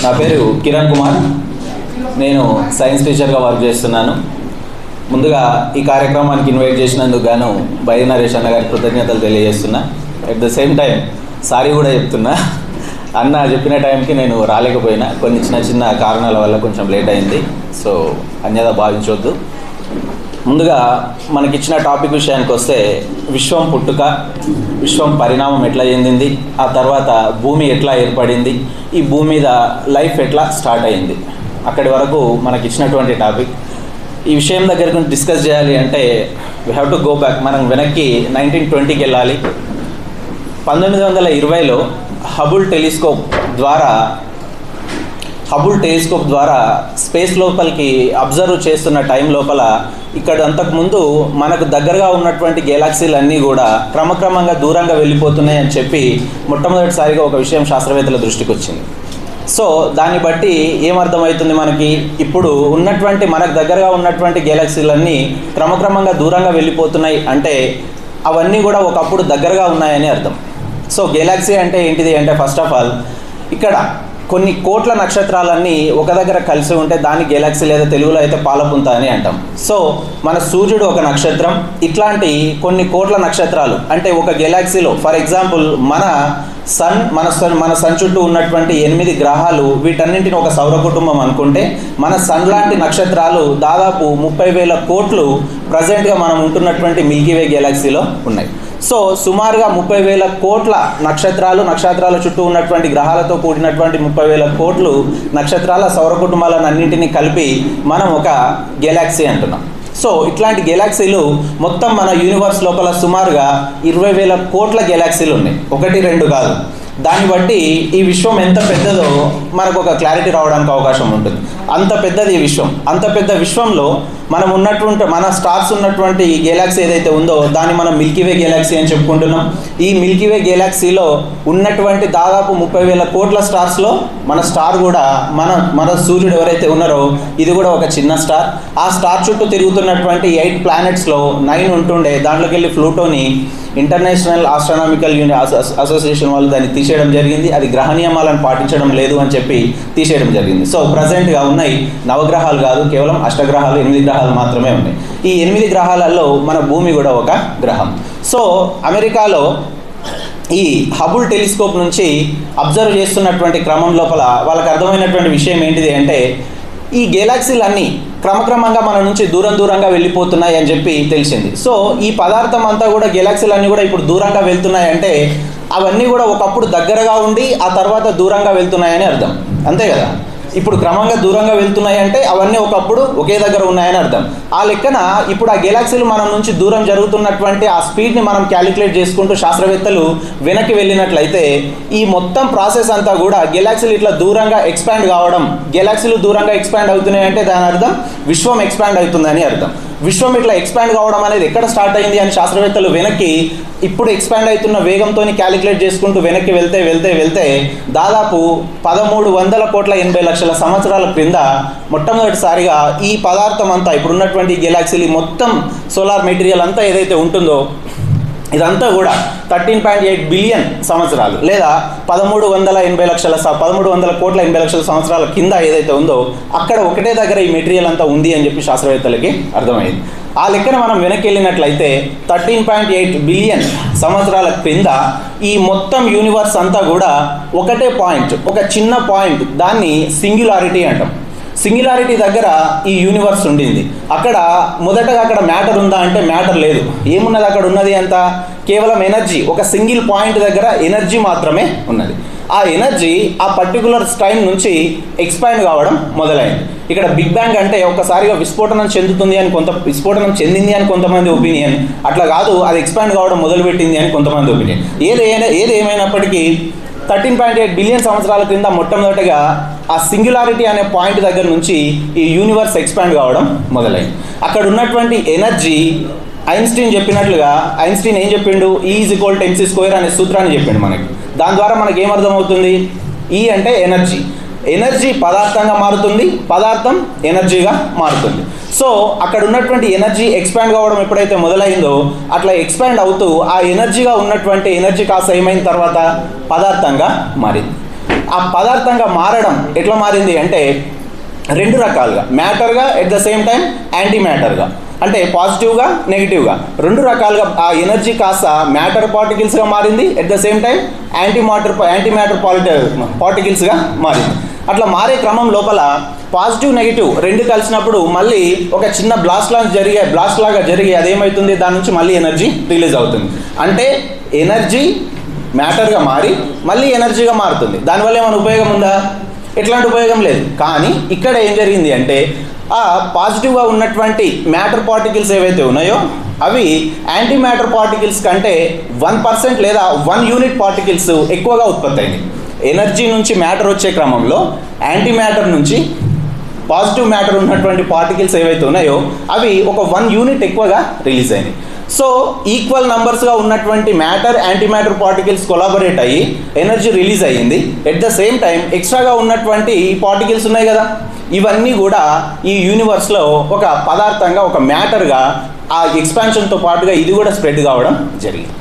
నా పేరు కిరణ్ కుమార్. నేను సైన్స్ టీచర్గా వర్క్ చేస్తున్నాను. ముందుగా ఈ కార్యక్రమానికి ఇన్వైట్ చేసినందుకు గాను బైరి నరేష్ అన్న గారికి కృతజ్ఞతలు తెలియజేస్తున్నా. At the same time sorry కూడా చెప్తున్నా. అన్న చెప్పిన టైంకి నేను రాలేకపోయినా, కొన్ని చిన్న కారణాల వల్ల కొంచెం లేట్ అయింది. సో అన్యదా భావించవద్దు. ముందుగా మనకిచ్చిన టాపిక్ విషయానికి వస్తే, విశ్వం పుట్టుక, విశ్వం పరిణామం ఎట్లా చెందింది, ఆ తర్వాత భూమి ఎట్లా ఏర్పడింది, ఈ భూమి మీద లైఫ్ ఎట్లా స్టార్ట్ అయింది, అక్కడి వరకు మనకి ఇచ్చినటువంటి టాపిక్. ఈ విషయం దగ్గర గురించి డిస్కస్ చేయాలి అంటే we have to go back. మనం వెనక్కి 1920కి వెళ్ళాలి. 1920లో హబుల్ టెలిస్కోప్ ద్వారా స్పేస్ లోపలికి అబ్జర్వ్ చేస్తున్న టైం లోపల ఇక్కడ అంతకుముందు మనకు దగ్గరగా ఉన్నటువంటి గెలాక్సీలు అన్నీ కూడా క్రమక్రమంగా దూరంగా వెళ్ళిపోతున్నాయి అని చెప్పి మొట్టమొదటిసారిగా ఒక విషయం శాస్త్రవేత్తల దృష్టికి వచ్చింది. సో దాన్ని బట్టి ఏమర్థమవుతుంది మనకి, ఇప్పుడు ఉన్నటువంటి మనకు దగ్గరగా ఉన్నటువంటి గెలాక్సీలన్నీ క్రమక్రమంగా దూరంగా వెళ్ళిపోతున్నాయి అంటే అవన్నీ కూడా ఒకప్పుడు దగ్గరగా ఉన్నాయని అర్థం. సో గెలాక్సీ అంటే ఏంటిది అంటే, ఫస్ట్ ఆఫ్ ఆల్ ఇక్కడ కొన్ని కోట్ల నక్షత్రాలన్నీ ఒక దగ్గర కలిసి ఉంటే దాన్ని గెలాక్సీ, లేదా తెలుగులో అయితే పాలపుంత అని అంటాం. సో మన సూర్యుడు ఒక నక్షత్రం. ఇట్లాంటి కొన్ని కోట్ల నక్షత్రాలు అంటే ఒక గెలాక్సీలో, ఫర్ ఎగ్జాంపుల్ మన సన్ చుట్టూ ఉన్నటువంటి 8 గ్రహాలు, వీటన్నింటిని ఒక సౌర కుటుంబం అనుకుంటే మన సన్ లాంటి నక్షత్రాలు దాదాపు 30,000 కోట్లు ప్రజెంట్గా మనం ఉంటున్నటువంటి మిల్కీవే గెలాక్సీలో ఉన్నాయి. సో సుమారుగా 30,000 కోట్ల నక్షత్రాల చుట్టూ ఉన్నటువంటి గ్రహాలతో కూడినటువంటి 30,000 కోట్లు నక్షత్రాల సౌర కుటుంబాలను అన్నింటినీ కలిపి మనం ఒక గెలాక్సీ అంటున్నాం. సో ఇట్లాంటి గెలాక్సీలు మొత్తం మన యూనివర్స్ లోపల సుమారుగా 20,000 కోట్ల గెలాక్సీలు ఉన్నాయి, 1-2 కాదు. దాన్ని బట్టి ఈ విశ్వం ఎంత పెద్దదో మనకు ఒక క్లారిటీ రావడానికి అవకాశం ఉంటుంది. అంత పెద్దది ఈ విశ్వం. అంత పెద్ద విశ్వంలో మన స్టార్స్ ఉన్నటువంటి గెలాక్సీ ఏదైతే ఉందో దాన్ని మనం మిల్కీవే గెలాక్సీ అని చెప్పుకుంటున్నాం. ఈ మిల్కీవే గెలాక్సీలో ఉన్నటువంటి దాదాపు 30,000 కోట్ల స్టార్స్లో మన స్టార్ కూడా మన సూర్యుడు ఎవరైతే ఉన్నారో ఇది కూడా ఒక చిన్న స్టార్. ఆ స్టార్ చుట్టూ తిరుగుతున్నటువంటి 8 ప్లానెట్స్లో 9 ఉంటుండే, దాంట్లోకి వెళ్ళి ప్లూటోని ఇంటర్నేషనల్ ఆస్ట్రానామికల్ అసోసియేషన్ వాళ్ళు దాన్ని తీసేయడం జరిగింది. అది గ్రహ నియమాలను పాటించడం లేదు అని చెప్పి తీసేయడం జరిగింది. సో ప్రజెంట్గా ఉన్నాయి 9 గ్రహాలు కాదు, కేవలం అష్టగ్రహాలు, 8 గ్రహాలు మాత్రమే ఉన్నాయి. ఈ 8 గ్రహాలలో మన భూమి కూడా ఒక గ్రహం. సో అమెరికాలో ఈ హబుల్ టెలిస్కోప్ నుంచి అబ్జర్వ్ చేస్తున్నటువంటి క్రమం లోపల వాళ్ళకి అర్థమైనటువంటి విషయం ఏంటిది అంటే, ఈ గెలాక్సీలన్నీ క్రమక్రమంగా మన నుంచి దూరంగా వెళ్ళిపోతున్నాయి అని చెప్పి తెలిసింది. సో ఈ పదార్థం అంతా కూడా, గెలాక్సీలన్నీ కూడా ఇప్పుడు దూరంగా వెళ్తున్నాయి అంటే అవన్నీ కూడా ఒకప్పుడు దగ్గరగా ఉండి ఆ తర్వాత దూరంగా వెళ్తున్నాయని అర్థం, అంతే కదా. ఇప్పుడు క్రమంగా దూరంగా వెళ్తున్నాయి అంటే అవన్నీ ఒకప్పుడు ఒకే దగ్గర ఉన్నాయని అర్థం. ఆ లెక్కన ఇప్పుడు ఆ గెలాక్సీలు మన నుంచి దూరం జరుగుతున్నటువంటి ఆ స్పీడ్ని మనం క్యాలిక్యులేట్ చేసుకుంటూ శాస్త్రవేత్తలు వెనక్కి వెళ్ళినట్లయితే ఈ మొత్తం ప్రాసెస్ అంతా కూడా గెలాక్సీలు ఇట్లా దూరంగా ఎక్స్పాండ్ కావడం, గెలాక్సీలు దూరంగా ఎక్స్పాండ్ అవుతున్నాయి అంటే దాని అర్థం విశ్వం ఎక్స్పాండ్ అవుతుందని అర్థం. విశ్వం ఇట్లా ఎక్స్పాండ్ కావడం అనేది ఎక్కడ స్టార్ట్ అయింది అని శాస్త్రవేత్తలు వెనక్కి ఇప్పుడు ఎక్స్పాండ్ అవుతున్న వేగంతో క్యాలిక్యులేట్ చేసుకుంటూ వెనక్కి వెళ్తే దాదాపు 13,80,00,000 సంవత్సరాల క్రింద మొట్టమొదటిసారిగా ఈ పదార్థం అంతా, ఇప్పుడున్నటువంటి గెలాక్సీలు మొత్తం సోలార్ మెటీరియల్ అంతా ఏదైతే ఉంటుందో ఇదంతా కూడా 13.8 బిలియన్ సంవత్సరాలు, లేదా 13,80,00,000 సంవత్సరాల కింద ఏదైతే ఉందో అక్కడ ఒకటే దగ్గర ఈ మెటీరియల్ అంతా ఉంది అని చెప్పి శాస్త్రవేత్తలకి అర్థమైంది. ఆ లెక్కన మనం వెనక్కి వెళ్ళినట్లయితే 13.8 బిలియన్ సంవత్సరాల క్రింద ఈ మొత్తం యూనివర్స్ అంతా కూడా ఒకటే పాయింట్, ఒక చిన్న పాయింట్, దాన్ని సింగ్యులారిటీ అంటాం. సింగ్యులారిటీ దగ్గర ఈ యూనివర్స్ ఉండింది. మొదటగా అక్కడ మ్యాటర్ ఉందా అంటే మ్యాటర్ లేదు. ఏమున్నది అక్కడ? ఉన్నది అంతా కేవలం ఎనర్జీ. ఒక సింగిల్ పాయింట్ దగ్గర ఎనర్జీ మాత్రమే ఉన్నది. ఆ ఎనర్జీ ఆ పర్టికులర్ టైం నుంచి ఎక్స్పాండ్ కావడం మొదలైంది. ఇక్కడ బిగ్ బ్యాంగ్ అంటే ఒకసారిగా విస్ఫోటనం చెందింది అని కొంతమంది ఒపీనియన్. అట్లా కాదు, అది ఎక్స్పాండ్ కావడం మొదలుపెట్టింది అని కొంతమంది ఒపీనియన్. ఏది ఏమైనప్పటికీ 13.8 బిలియన్ సంవత్సరాల క్రింద మొట్టమొదటిగా ఆ సింగ్యులారిటీ అనే పాయింట్ దగ్గర నుంచి ఈ యూనివర్స్ ఎక్స్పాండ్ కావడం మొదలైంది. అక్కడ ఉన్నటువంటి ఎనర్జీ, ఐన్స్టీన్ చెప్పినట్లుగా, ఐన్స్టీన్ ఏం చెప్పిండు, E=mc² అనే సూత్రాన్ని చెప్పిండు మనకి. దాని ద్వారా మనకి ఏమర్థమవుతుంది, ఈ అంటే ఎనర్జీ పదార్థంగా మారుతుంది, పదార్థం ఎనర్జీగా మారుతుంది. సో అక్కడ ఉన్నటువంటి ఎనర్జీ ఎక్స్పాండ్ కావడం ఎప్పుడైతే మొదలైందో అట్లా ఎక్స్పాండ్ అవుతూ ఆ ఎనర్జీగా ఉన్నటువంటి ఎనర్జీ కాస్త ఏమైన తర్వాత పదార్థంగా మారింది. ఆ పదార్థంగా మారడం ఎట్లా మారింది అంటే రెండు రకాలుగా, మ్యాటర్గా at the same time anti మ్యాటర్గా, అంటే పాజిటివ్గా నెగిటివ్గా రెండు రకాలుగా ఆ ఎనర్జీ కాస్త మ్యాటర్ పార్టికల్స్గా మారింది, at the same time anti matter పార్టికల్స్గా మారింది. అట్లా మారే క్రమం లోపల పాజిటివ్ నెగిటివ్ రెండు కలిసినప్పుడు మళ్ళీ ఒక చిన్న బ్లాస్ట్ లాగా జరిగి అదేమవుతుంది, దాని నుంచి మళ్ళీ ఎనర్జీ రిలీజ్ అవుతుంది. అంటే ఎనర్జీ మ్యాటర్గా మారి మళ్ళీ ఎనర్జీగా మారుతుంది. దానివల్ల ఏమైనా ఉపయోగం ఉందా? ఎట్లాంటి ఉపయోగం లేదు. కానీ ఇక్కడ ఏం జరిగింది అంటే ఆ పాజిటివ్గా ఉన్నటువంటి మ్యాటర్ పార్టికల్స్ ఏవైతే ఉన్నాయో అవి యాంటీ మ్యాటర్ పార్టికల్స్ కంటే 1% లేదా 1 యూనిట్ పార్టికల్స్ ఎక్కువగా ఉత్పత్తి అయింది. ఎనర్జీ నుంచి మ్యాటర్ వచ్చే క్రమంలో యాంటీ మ్యాటర్ నుంచి పాజిటివ్ మ్యాటర్ ఉన్నటువంటి పార్టికల్స్ ఏవైతే ఉన్నాయో అవి ఒక 1 యూనిట్ ఎక్కువగా రిలీజ్ అయినాయి. సో ఈక్వల్ నంబర్స్గా ఉన్నటువంటి matter anti matter particles collaborate అయ్యి ఎనర్జీ రిలీజ్ అయ్యింది. ఎట్ ద సేమ్ టైం ఎక్స్ట్రాగా ఉన్నటువంటి పార్టికల్స్ ఉన్నాయి కదా, ఇవన్నీ కూడా ఈ యూనివర్స్లో ఒక పదార్థంగా ఒక మ్యాటర్గా ఆ ఎక్స్పాన్షన్తో పాటుగా ఇది కూడా స్ప్రెడ్ కావడం జరిగింది.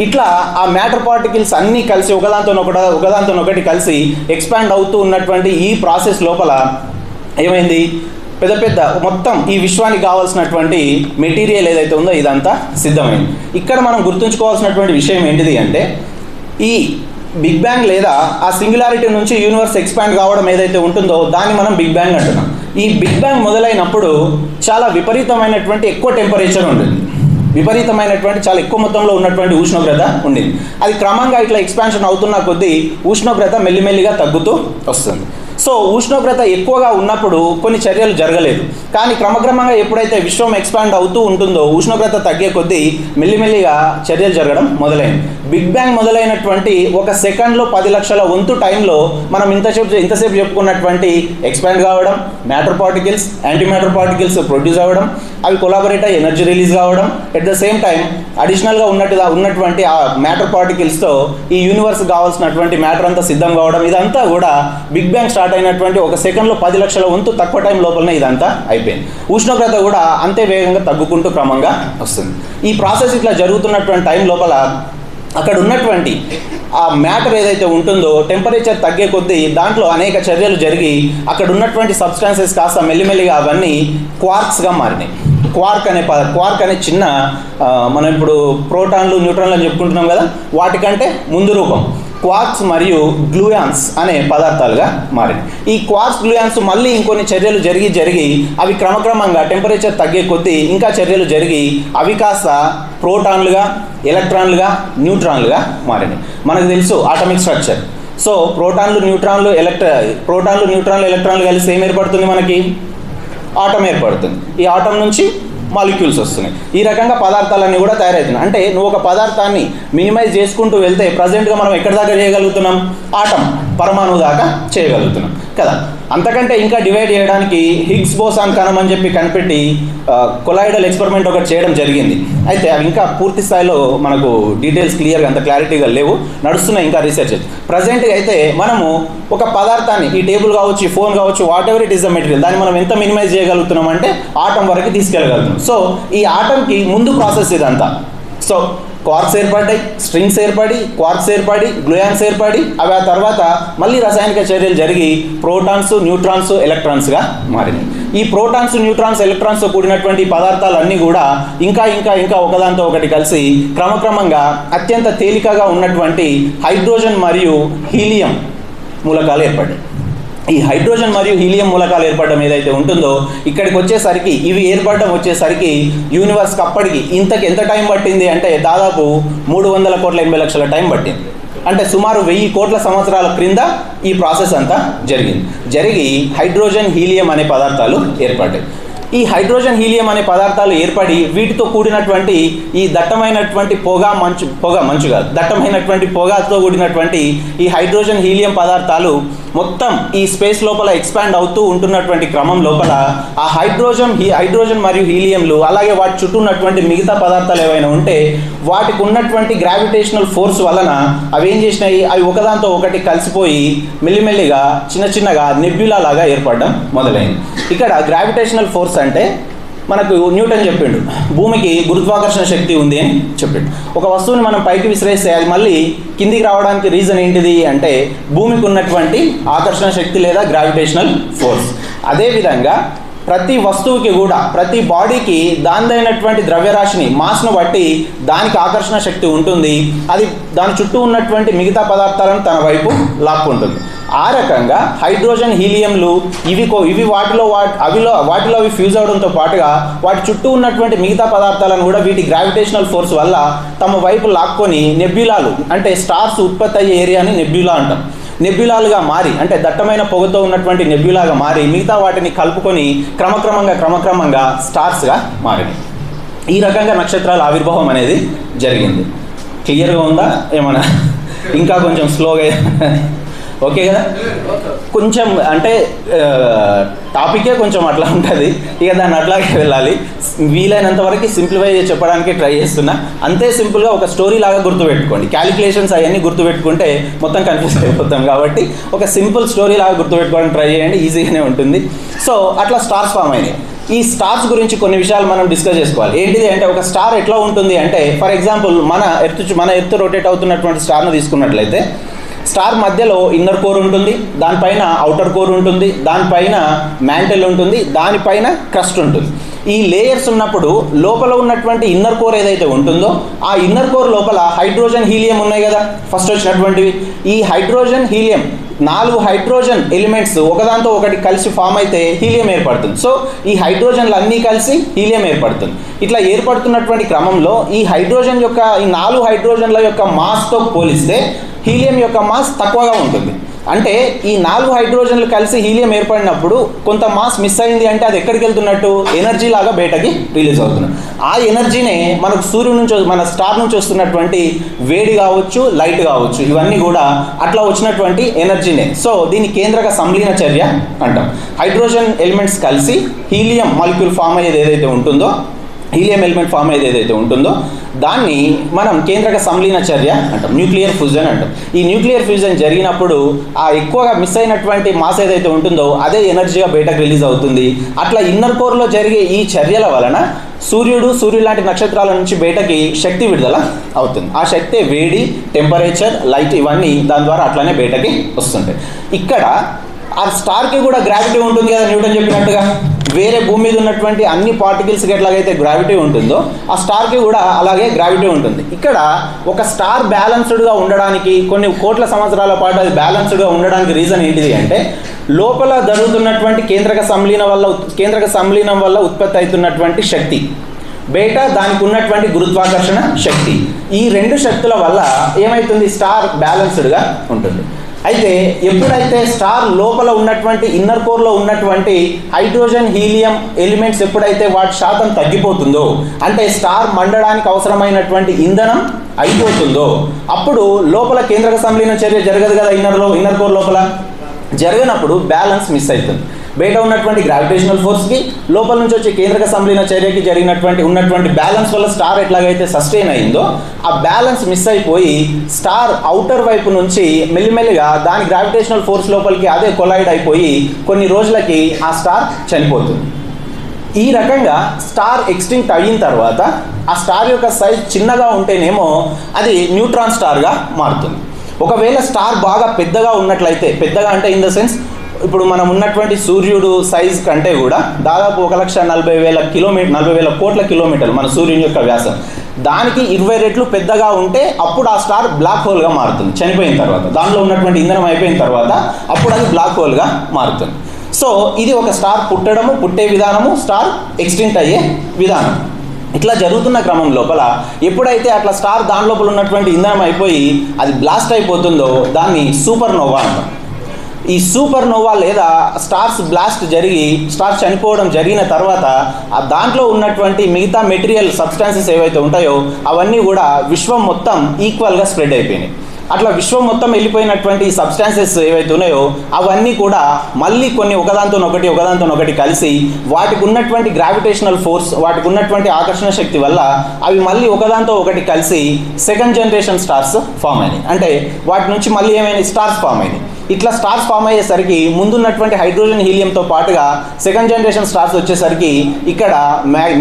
ఇట్లా ఆ మ్యాటర్ పార్టికల్స్ అన్నీ కలిసి ఒకదాంతో ఒకటి కలిసి ఎక్స్పాండ్ అవుతూ ఉన్నటువంటి ఈ ప్రాసెస్ లోపల ఏమైంది, పెద్ద మొత్తం ఈ విశ్వానికి కావాల్సినటువంటి మెటీరియల్ ఏదైతే ఉందో ఇదంతా సిద్ధమైంది. ఇక్కడ మనం గుర్తుంచుకోవాల్సినటువంటి విషయం ఏంటిది అంటే ఈ బిగ్ బ్యాంగ్ లేదా ఆ సింగులారిటీ నుంచి యూనివర్స్ ఎక్స్పాండ్ కావడం ఏదైతే ఉంటుందో దాన్ని మనం బిగ్ బ్యాంగ్ అంటున్నాం. ఈ బిగ్ బ్యాంగ్ మొదలైనప్పుడు చాలా విపరీతమైనటువంటి ఎక్కువ టెంపరేచర్ ఉంటుంది, విపరీతమైనటువంటి చాలా ఎక్కువ మొత్తంలో ఉన్నటువంటి ఉష్ణోగ్రత ఉండింది. అది క్రమంగా ఇట్లా ఎక్స్పాన్షన్ అవుతున్న కొద్దీ ఉష్ణోగ్రత మెల్లిమెల్లిగా తగ్గుతూ వస్తుంది. సో ఉష్ణోగ్రత ఎక్కువగా ఉన్నప్పుడు కొన్ని చర్యలు జరగలేదు. కానీ క్రమక్రమంగా ఎప్పుడైతే విశ్వం ఎక్స్పాండ్ అవుతూ ఉంటుందో ఉష్ణోగ్రత తగ్గే కొద్దీ మెల్లిమెల్లిగా చర్యలు జరగడం మొదలైంది. బిగ్ బ్యాంగ్ మొదలైనటువంటి ఒక సెకండ్లో 10 లక్షల వంతు టైంలో మనం ఇంతసేపు చెప్పుకున్నటువంటి ఎక్స్పాండ్ కావడం, matter particles anti matter particles produce అవ్వడం, అవి కొలాబరేట్ అయ్యి ఎనర్జీ రిలీజ్ కావడం, ఎట్ ద సేమ్ టైం అడిషనల్గా ఉన్నటువంటి ఆ మ్యాటర్ పార్టికల్స్తో ఈ యూనివర్స్ కావాల్సినటువంటి మ్యాటర్ అంతా సిద్ధం కావడం, ఇదంతా కూడా బిగ్ బ్యాంగ్ స్టార్ట్ అయినటువంటి ఒక సెకండ్లో 10 లక్షల వంతు తక్కువ టైం లోపలనే ఇదంతా అయిపోయింది. ఉష్ణోగ్రత కూడా అంతే వేగంగా తగ్గుకుంటూ క్రమంగా వస్తుంది. ఈ ప్రాసెస్ ఇట్లా జరుగుతున్నటువంటి టైం లోపల అక్కడ ఉన్నటువంటి ఆ మ్యాటర్ ఏదైతే ఉంటుందో టెంపరేచర్ తగ్గే కొద్దీ దాంట్లో అనేక చర్యలు జరిగి అక్కడ ఉన్నటువంటి సబ్స్టాన్సెస్ కాస్త మెల్లిమెల్లిగా అవన్నీ క్వార్క్స్గా మారినాయి. క్వార్క్ అనే చిన్న మనం ఇప్పుడు ప్రోటాన్లు న్యూట్రాన్లు అని చెప్పుకుంటున్నాం కదా, వాటికంటే ముందు రూపం క్వార్క్స్ మరియు గ్లూయాన్స్ అనే పదార్థాలుగా మారింది. ఈ క్వార్క్స్ గ్లూయాన్స్ మళ్ళీ ఇంకొన్ని చర్యలు జరిగి అవి క్రమక్రమంగా టెంపరేచర్ తగ్గే కొద్దీ ఇంకా చర్యలు జరిగి అవి కాస్త ప్రోటాన్లుగా, ఎలక్ట్రాన్లుగా, న్యూట్రాన్లుగా మారినాయి. మనకు తెలుసు ఆటమిక్ స్ట్రక్చర్. సో ప్రోటాన్లు న్యూట్రాన్లు ఎలక్ట్రాన్లు కలిసి ఏం ఏర్పడుతుంది, మనకి ఆటం ఏర్పడుతుంది. ఈ ఆటం నుంచి మాలిక్యూల్స్ వస్తున్నాయి. ఈ రకంగా పదార్థాలన్నీ కూడా తయారవుతున్నాయి. అంటే నువ్వు ఒక పదార్థాన్ని మినిమైజ్ చేసుకుంటూ వెళ్తే ప్రజెంట్గా మనం ఎక్కడి దాకా చేయగలుగుతున్నాం, ఆటం పరమాణువు దాకా చేయగలుగుతున్నాం కదా. అంతకంటే ఇంకా డివైడ్ చేయడానికి హిగ్స్ బోసాన్ కణం అని చెప్పి కనిపెట్టి కొలాయిడల్ ఎక్స్పెరిమెంట్ ఒకటి చేయడం జరిగింది. అయితే అవి ఇంకా పూర్తి స్థాయిలో మనకు డీటెయిల్స్ క్లియర్గా అంత క్లారిటీగా లేవు, నడుస్తున్నాయి ఇంకా రీసెర్చ్. ప్రజెంట్గా అయితే మనము ఒక పదార్థాన్ని, ఈ టేబుల్ కావచ్చు, ఫోన్ కావచ్చు, what ever it is the material, దాన్ని మనం ఎంత మినిమైజ్ చేయగలుగుతున్నాం అంటే ఆటం వరకు తీసుకెళ్ళగలుగుతున్నాం. సో ఈ ఆటంకి ముందు ప్రాసెస్ ఇదంతా. సో క్వార్క్స్ ఏర్పడ్డాయి, స్ట్రింగ్స్ ఏర్పడి, క్వార్క్స్ ఏర్పడి, గ్లూయాన్స్ ఏర్పడి, అవి ఆ తర్వాత మళ్ళీ రసాయనిక చర్యలు జరిగి ప్రోటాన్స్, న్యూట్రాన్స్, ఎలక్ట్రాన్స్గా మారినాయి. ఈ ప్రోటాన్స్, న్యూట్రాన్స్, ఎలక్ట్రాన్స్తో కూడినటువంటి పదార్థాలన్నీ కూడా ఇంకా ఒకదాంతో ఒకటి కలిసి క్రమక్రమంగా అత్యంత తేలికగా ఉన్నటువంటి హైడ్రోజన్ మరియు హీలియం మూలకాలు ఏర్పడ్డాయి. ఈ హైడ్రోజన్ మరియు హీలియం మూలకాలు ఏర్పడడం ఏదైతే ఉంటుందో ఇక్కడికి వచ్చేసరికి, ఇవి ఏర్పడడం వచ్చేసరికి యూనివర్స్కి అప్పటికి ఎంత టైం పట్టింది అంటే దాదాపు 380 టైం పట్టింది. అంటే సుమారు 1000 కోట్ల సంవత్సరాల క్రింద ఈ ప్రాసెస్ అంతా జరిగి హైడ్రోజన్, హీలియం అనే పదార్థాలు ఏర్పడ్డాయి. ఈ హైడ్రోజన్, హీలియం అనే పదార్థాలు ఏర్పడి వీటితో కూడినటువంటి ఈ దట్టమైనటువంటి దట్టమైనటువంటి పొగతో కూడినటువంటి ఈ హైడ్రోజన్, హీలియం పదార్థాలు మొత్తం ఈ స్పేస్ లోపల ఎక్స్పాండ్ అవుతూ ఉంటున్నటువంటి క్రమం లోపల ఆ హైడ్రోజన్ మరియు హీలియంలు అలాగే వాటి చుట్టూ ఉన్నటువంటి మిగతా పదార్థాలు ఏవైనా ఉంటే వాటికి ఉన్నటువంటి గ్రావిటేషనల్ ఫోర్స్ వలన అవి ఏం చేసినాయి, అవి ఒకదాంతో ఒకటి కలిసిపోయి మెల్లిమెల్లిగా చిన్నగా నెబ్యులా లాగా ఏర్పడడం మొదలైంది. ఇక్కడ గ్రావిటేషనల్ ఫోర్స్ అంటే మనకు న్యూటన్ చెప్పిండు భూమికి గురుత్వాకర్షణ శక్తి ఉంది అని చెప్పిండు. ఒక వస్తువుని మనం పైకి విసిరేస్తే అది మళ్ళీ కిందికి రావడానికి రీజన్ ఏంటిది అంటే భూమికి ఉన్నటువంటి ఆకర్షణ శక్తి లేదా గ్రావిటేషనల్ ఫోర్స్. అదేవిధంగా ప్రతి వస్తువుకి కూడా ప్రతి బాడీకి దానిదైనటువంటి ద్రవ్యరాశిని మాస్ను బట్టి దానికి ఆకర్షణ శక్తి ఉంటుంది. అది దాని చుట్టూ ఉన్నటువంటి మిగతా పదార్థాలను తన వైపు లాక్కుంటుంది. ఆ రకంగా హైడ్రోజన్ హీలియంలు ఇవి వాటిలో అవి ఫ్యూజ్ అవడంతో పాటుగా వాటి చుట్టూ ఉన్నటువంటి మిగతా పదార్థాలను కూడా వీటి గ్రావిటేషనల్ ఫోర్స్ వల్ల తమ వైపు లాక్కొని నెబ్యులాలు అంటే స్టార్స్ ఉత్పత్తి అయ్యే ఏరియాని నెబ్యులా అంటాం. నెబ్యులాలుగా మారి అంటే దట్టమైన పొగతో ఉన్నటువంటి నెబ్యులాగా మారి మిగతా వాటిని కలుపుకొని క్రమక్రమంగా స్టార్స్గా మారింది. ఈ రకంగా నక్షత్రాల ఆవిర్భావం అనేది జరిగింది. క్లియర్గా ఉందా ఏమన్నా? ఇంకా కొంచెం స్లోగా ఓకే కదా? కొంచెం అంటే టాపికే కొంచెం అట్లా ఉంటుంది, ఇక దాన్ని అట్లాగే వెళ్ళాలి. వీలైనంత వరకు సింప్లిఫై చెప్పడానికి ట్రై చేస్తున్నా. అంతే సింపుల్గా ఒక స్టోరీ లాగా గుర్తుపెట్టుకోండి. క్యాలిక్యులేషన్స్ అవన్నీ గుర్తుపెట్టుకుంటే మొత్తం కన్ఫ్యూజ్ అయిపోతాం. కాబట్టి ఒక సింపుల్ స్టోరీ లాగా గుర్తుపెట్టుకోవడానికి ట్రై చేయండి, ఈజీగానే ఉంటుంది. సో అట్లా స్టార్స్ ఫామ్ అయినాయి. ఈ స్టార్స్ గురించి కొన్ని విషయాలు మనం డిస్కస్ చేసుకోవాలి. ఏంటిది అంటే ఒక స్టార్ ఎట్లా ఉంటుంది అంటే, ఫర్ ఎగ్జాంపుల్ మన ఎర్త్ రొటేట్ అవుతున్నటువంటి స్టార్ను తీసుకున్నట్లయితే స్టార్ మధ్యలో ఇన్నర్ కోర్ ఉంటుంది, దానిపైన అవుటర్ కోర్ ఉంటుంది, దానిపైన మ్యాంటెల్ ఉంటుంది, దానిపైన క్రస్ట్ ఉంటుంది. ఈ లేయర్స్ ఉన్నప్పుడు లోపల ఉన్నటువంటి ఇన్నర్ కోర్ ఏదైతే ఉంటుందో ఆ ఇన్నర్ కోర్ లోపల హైడ్రోజన్ హీలియం ఉన్నాయి కదా ఫస్ట్ వచ్చినటువంటివి. ఈ హైడ్రోజన్ హీలియం 4 హైడ్రోజన్ ఎలిమెంట్స్ ఒకదాంతో ఒకటి కలిసి ఫామ్ అయితే హీలియం ఏర్పడుతుంది. సో ఈ హైడ్రోజన్లు అన్నీ కలిసి హీలియం ఏర్పడుతుంది. ఇట్లా ఏర్పడుతున్నటువంటి క్రమంలో ఈ 4 హైడ్రోజన్ల యొక్క మాస్తో పోలిస్తే హీలియం యొక్క మాస్ తక్కువగా ఉంటుంది. అంటే ఈ 4 హైడ్రోజన్లు కలిసి హీలియం ఏర్పడినప్పుడు కొంత మాస్ మిస్ అయింది అంటే అది ఎక్కడికి వెళ్తున్నట్టు ఎనర్జీ లాగా బయటకి రిలీజ్ అవుతుంది. ఆ ఎనర్జీనే మనకు సూర్యుడి నుంచి మన స్టార్ నుంచి వస్తున్నటువంటి వేడి కావచ్చు, లైట్ కావచ్చు, ఇవన్నీ కూడా అట్లా వచ్చినటువంటి ఎనర్జీనే. సో దీన్ని కేంద్రక సంలీన చర్య అంటాం. హైడ్రోజన్ ఎలిమెంట్స్ కలిసి హీలియం మాలిక్యూల్ ఫామ్ అయ్యేది ఏదైతే ఉంటుందో, హీలియం ఎలిమెంట్ ఫామ్ అయ్యేది ఏదైతే ఉంటుందో దాన్ని మనం కేంద్రక సంలీన చర్య అంటాం, న్యూక్లియర్ ఫ్యూజన్ అంటాం. ఈ న్యూక్లియర్ ఫ్యూజన్ జరిగినప్పుడు ఆ ఎక్కువగా మిస్ అయినటువంటి మాస్ ఏదైతే ఉంటుందో అదే ఎనర్జీగా బయటకు రిలీజ్ అవుతుంది. అట్లా ఇన్నర్ కోర్లో జరిగే ఈ చర్యల వలన సూర్యుడు లాంటి నక్షత్రాల నుంచి బయటకి శక్తి విడుదల అవుతుంది. ఆ శక్తి వేడి, టెంపరేచర్, లైట్ ఇవన్నీ దాని ద్వారా అట్లానే బయటకి వస్తుంటాయి. ఇక్కడ ఆ స్టార్కి కూడా గ్రావిటీ ఉంటుంది కదా న్యూటన్ చెప్పినట్టుగా. వేరే భూమి మీద ఉన్నటువంటి అన్ని పార్టికల్స్కి ఎట్లాగైతే గ్రావిటీ ఉంటుందో ఆ స్టార్కి కూడా అలాగే గ్రావిటీ ఉంటుంది. ఇక్కడ ఒక స్టార్ బ్యాలెన్స్డ్గా ఉండడానికి కొన్ని కోట్ల సంవత్సరాల పాటు అది బ్యాలెన్స్డ్గా ఉండడానికి రీజన్ ఏంటిది అంటే లోపల జరుగుతున్నటువంటి కేంద్రక సంలీనం వల్ల ఉత్పత్తి అవుతున్నటువంటి శక్తి, బయట దానికి ఉన్నటువంటి గురుత్వాకర్షణ శక్తి, ఈ 2 శక్తుల వల్ల ఏమవుతుంది స్టార్ బ్యాలెన్స్డ్గా ఉంటుంది. అయితే ఎప్పుడైతే స్టార్ లోపల ఉన్నటువంటి ఇన్నర్ కోర్లో ఉన్నటువంటి హైడ్రోజన్ హీలియం ఎలిమెంట్స్ ఎప్పుడైతే వాటి శాతం తగ్గిపోతుందో అంటే స్టార్ మండడానికి అవసరమైనటువంటి ఇంధనం అయిపోతుందో అప్పుడు లోపల కేంద్రక సంలీన చర్య జరగదు కదా ఇన్నర్ కోర్ లోపల. జరగనప్పుడు బ్యాలెన్స్ మిస్ అవుతుంది. బయట ఉన్నటువంటి గ్రావిటేషనల్ ఫోర్స్కి లోపల నుంచి వచ్చే కేంద్రక సంలీన చర్యకి ఉన్నటువంటి బ్యాలెన్స్ వల్ల స్టార్ ఎట్లాగైతే సస్టైన్ అయిందో ఆ బ్యాలెన్స్ మిస్ అయిపోయి స్టార్ అవుటర్ వైపు నుంచి మెల్లిమెల్లిగా దాని గ్రావిటేషనల్ ఫోర్స్ లోపలికి అదే కొలైడ్ అయిపోయి కొన్ని రోజులకి ఆ స్టార్ చనిపోతుంది. ఈ రకంగా స్టార్ ఎక్స్టింక్ట్ అయిన తర్వాత ఆ స్టార్ యొక్క సైజ్ చిన్నగా ఉంటేనేమో అది న్యూట్రాన్ స్టార్గా మారుతుంది. ఒకవేళ స్టార్ బాగా పెద్దగా ఉన్నట్లయితే, పెద్దగా అంటే ఇన్ ద సెన్స్ ఇప్పుడు మనం ఉన్నటువంటి సూర్యుడు సైజ్ కంటే కూడా దాదాపు 1,40,000 కోట్ల కిలోమీటర్లు మన సూర్యుని యొక్క వ్యాసం, దానికి 20 రెట్లు పెద్దగా ఉంటే అప్పుడు ఆ స్టార్ బ్లాక్ హోల్గా మారుతుంది. చనిపోయిన తర్వాత దానిలో ఉన్నటువంటి ఇంధనం అయిపోయిన తర్వాత అప్పుడు అది బ్లాక్ హోల్గా మారుతుంది. సో ఇది ఒక స్టార్ పుట్టే విధానము, స్టార్ ఎక్స్టింక్ట్ అయ్యే విధానం. ఇట్లా జరుగుతున్న క్రమం లోపల ఎప్పుడైతే అట్లా స్టార్ దాని లోపల ఉన్నటువంటి ఇంధనం అయిపోయి అది బ్లాస్ట్ అయిపోతుందో దాన్ని సూపర్ నోవా అంటాం. ఈ సూపర్ నోవా లేదా స్టార్స్ బ్లాస్ట్ జరిగి స్టార్ చనిపోవడం జరిగిన తర్వాత ఆ దాంట్లో ఉన్నటువంటి మిగతా మెటీరియల్ సబ్స్టాన్సెస్ ఏవైతే ఉంటాయో అవన్నీ కూడా విశ్వం మొత్తం ఈక్వల్గా స్ప్రెడ్ అయిపోయినాయి. అట్లా విశ్వం మొత్తం వెళ్ళిపోయినటువంటి సబ్స్టాన్సెస్ ఏవైతే ఉన్నాయో అవన్నీ కూడా మళ్ళీ కొన్ని ఒకదాంతో ఒకటి కలిసి వాటికి ఉన్నటువంటి గ్రావిటేషనల్ ఫోర్స్, వాటికి ఉన్నటువంటి ఆకర్షణ శక్తి వల్ల అవి మళ్ళీ ఒకదాంతో ఒకటి కలిసి సెకండ్ జనరేషన్ స్టార్స్ ఫామ్ అయినాయి. అంటే వాటి నుంచి మళ్ళీ ఏమైనా స్టార్స్ ఫామ్ అయినాయి. ఇట్లా స్టార్స్ ఫామ్ అయ్యేసరికి ముందున్నటువంటి హైడ్రోజన్ హీలియంతో పాటుగా సెకండ్ జనరేషన్ స్టార్స్ వచ్చేసరికి ఇక్కడ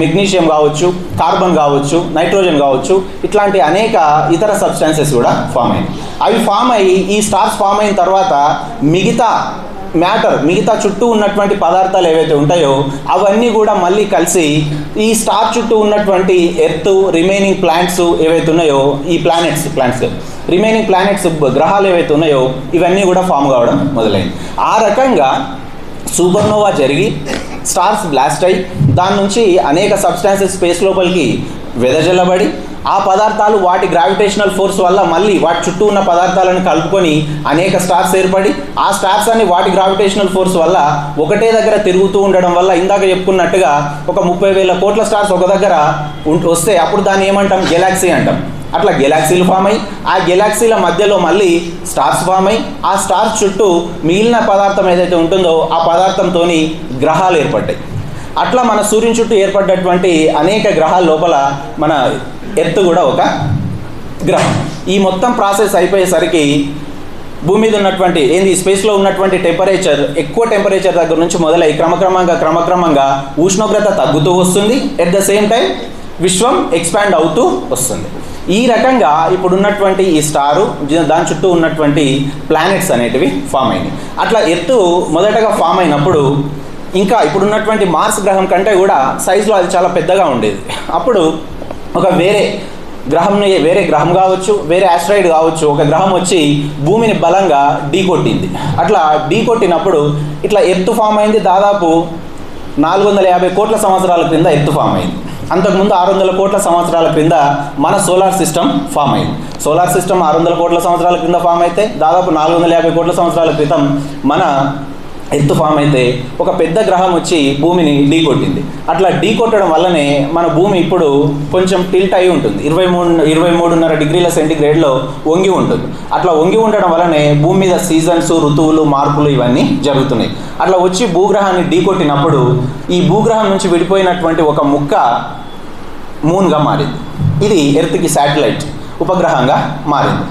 మెగ్నీషియం కావచ్చు, కార్బన్ కావచ్చు, నైట్రోజన్ కావచ్చు, ఇట్లాంటి అనేక ఇతర సబ్స్టాన్సెస్ కూడా ఫామ్ అయ్యాయి. అవి ఫామ్ అయ్యి ఈ స్టార్స్ ఫామ్ అయిన తర్వాత మిగతా చుట్టూ ఉన్నటువంటి పదార్థాలు ఏవైతే ఉంటాయో అవన్నీ కూడా మళ్ళీ కలిసి ఈ స్టార్ చుట్టూ ఉన్నటువంటి ఎర్త్, రిమైనింగ్ ప్లాంట్స్ ఏవైతే ఉన్నాయో ఈ ప్లానెట్స్ రిమైనింగ్ ప్లానెట్స్, గ్రహాలు ఏవైతే ఉన్నాయో ఇవన్నీ కూడా ఫామ్ కావడం మొదలైంది. ఆ రకంగా సూపర్నోవా జరిగి స్టార్స్ బ్లాస్ట్ అయ్యి దాని నుంచి అనేక సబ్స్టాన్సెస్ స్పేస్ లోపలికి వెదజల్లబడి ఆ పదార్థాలు వాటి గ్రావిటేషనల్ ఫోర్స్ వల్ల మళ్ళీ వాటి చుట్టూ ఉన్న పదార్థాలను కలుపుకొని అనేక స్టార్స్ ఏర్పడి ఆ స్టార్స్ అన్ని వాటి గ్రావిటేషనల్ ఫోర్స్ వల్ల ఒకటే దగ్గర తిరుగుతూ ఉండడం వల్ల ఇందాక చెప్పుకున్నట్టుగా ఒక 30,000 కోట్ల స్టార్స్ ఒక దగ్గర వస్తే అప్పుడు దాన్ని ఏమంటాం? గెలాక్సీ అంటాం. అట్లా గెలాక్సీలు ఫామ్ అయ్యి ఆ గెలాక్సీల మధ్యలో మళ్ళీ స్టార్స్ ఫామ్ అయ్యి ఆ స్టార్స్ చుట్టూ మిగిలిన పదార్థం ఏదైతే ఉంటుందో ఆ పదార్థంతో గ్రహాలు ఏర్పడ్డాయి. అట్లా మన సూర్యుని చుట్టూ ఏర్పడ్డటువంటి అనేక గ్రహాల లోపల మన ఎర్త్ కూడా ఒక గ్రహం. ఈ మొత్తం ప్రాసెస్ అయిపోయేసరికి భూమి మీద ఉన్నటువంటి స్పేస్లో ఉన్నటువంటి టెంపరేచర్, ఎక్కువ టెంపరేచర్ దగ్గర నుంచి మొదలై క్రమక్రమంగా ఉష్ణోగ్రత తగ్గుతూ వస్తుంది. At the same time Vishwam expand అవుతూ వస్తుంది. ఈ రకంగా ఇప్పుడున్నటువంటి ఈ స్టారు, దాని చుట్టూ ఉన్నటువంటి ప్లానెట్స్ అనేటివి ఫామ్ అయినాయి. అట్లా ఎర్త్ మొదటగా ఫామ్ అయినప్పుడు ఇంకా ఇప్పుడున్నటువంటి మార్స్ గ్రహం కంటే కూడా సైజులో అది చాలా పెద్దగా ఉండేది. అప్పుడు ఒక వేరే గ్రహం కావచ్చు, వేరే ఆస్ట్రాయిడ్ కావచ్చు, ఒక గ్రహం వచ్చి భూమిని బలంగా ఢీకొట్టింది. అట్లా ఢీకొట్టినప్పుడు ఇట్లా ఎర్త్ ఫామ్ అయింది. దాదాపు 450 కోట్ల సంవత్సరాల క్రింద ఎర్త్ ఫామ్ అయింది. అంతకుముందు 600 కోట్ల సంవత్సరాల క్రింద మన సోలార్ సిస్టమ్ ఫామ్ అయింది. సోలార్ సిస్టమ్ 600 కోట్ల సంవత్సరాల క్రింద ఫామ్ అయితే దాదాపు 450 కోట్ల సంవత్సరాల క్రితం మన ఎర్త్ ఫామ్ అయితే ఒక పెద్ద గ్రహం వచ్చి భూమిని ఢీకొట్టింది. అట్లా ఢీకొట్టడం వల్లనే మన భూమి ఇప్పుడు కొంచెం టిల్ట్ అయి ఉంటుంది. 23.5 డిగ్రీల సెంటీగ్రేడ్లో వంగి ఉంటుంది. అట్లా వంగి ఉండడం వల్లనే భూమి మీద సీజన్స్, ఋతువులు, మార్పులు ఇవన్నీ జరుగుతున్నాయి. అట్లా వచ్చి భూగ్రహాన్ని ఢీకొట్టినప్పుడు ఈ భూగ్రహం నుంచి విడిపోయినటువంటి ఒక ముక్క మూన్గా మారింది. ఇది ఎర్త్కి శాటిలైట్ ఉపగ్రహంగా మారింది.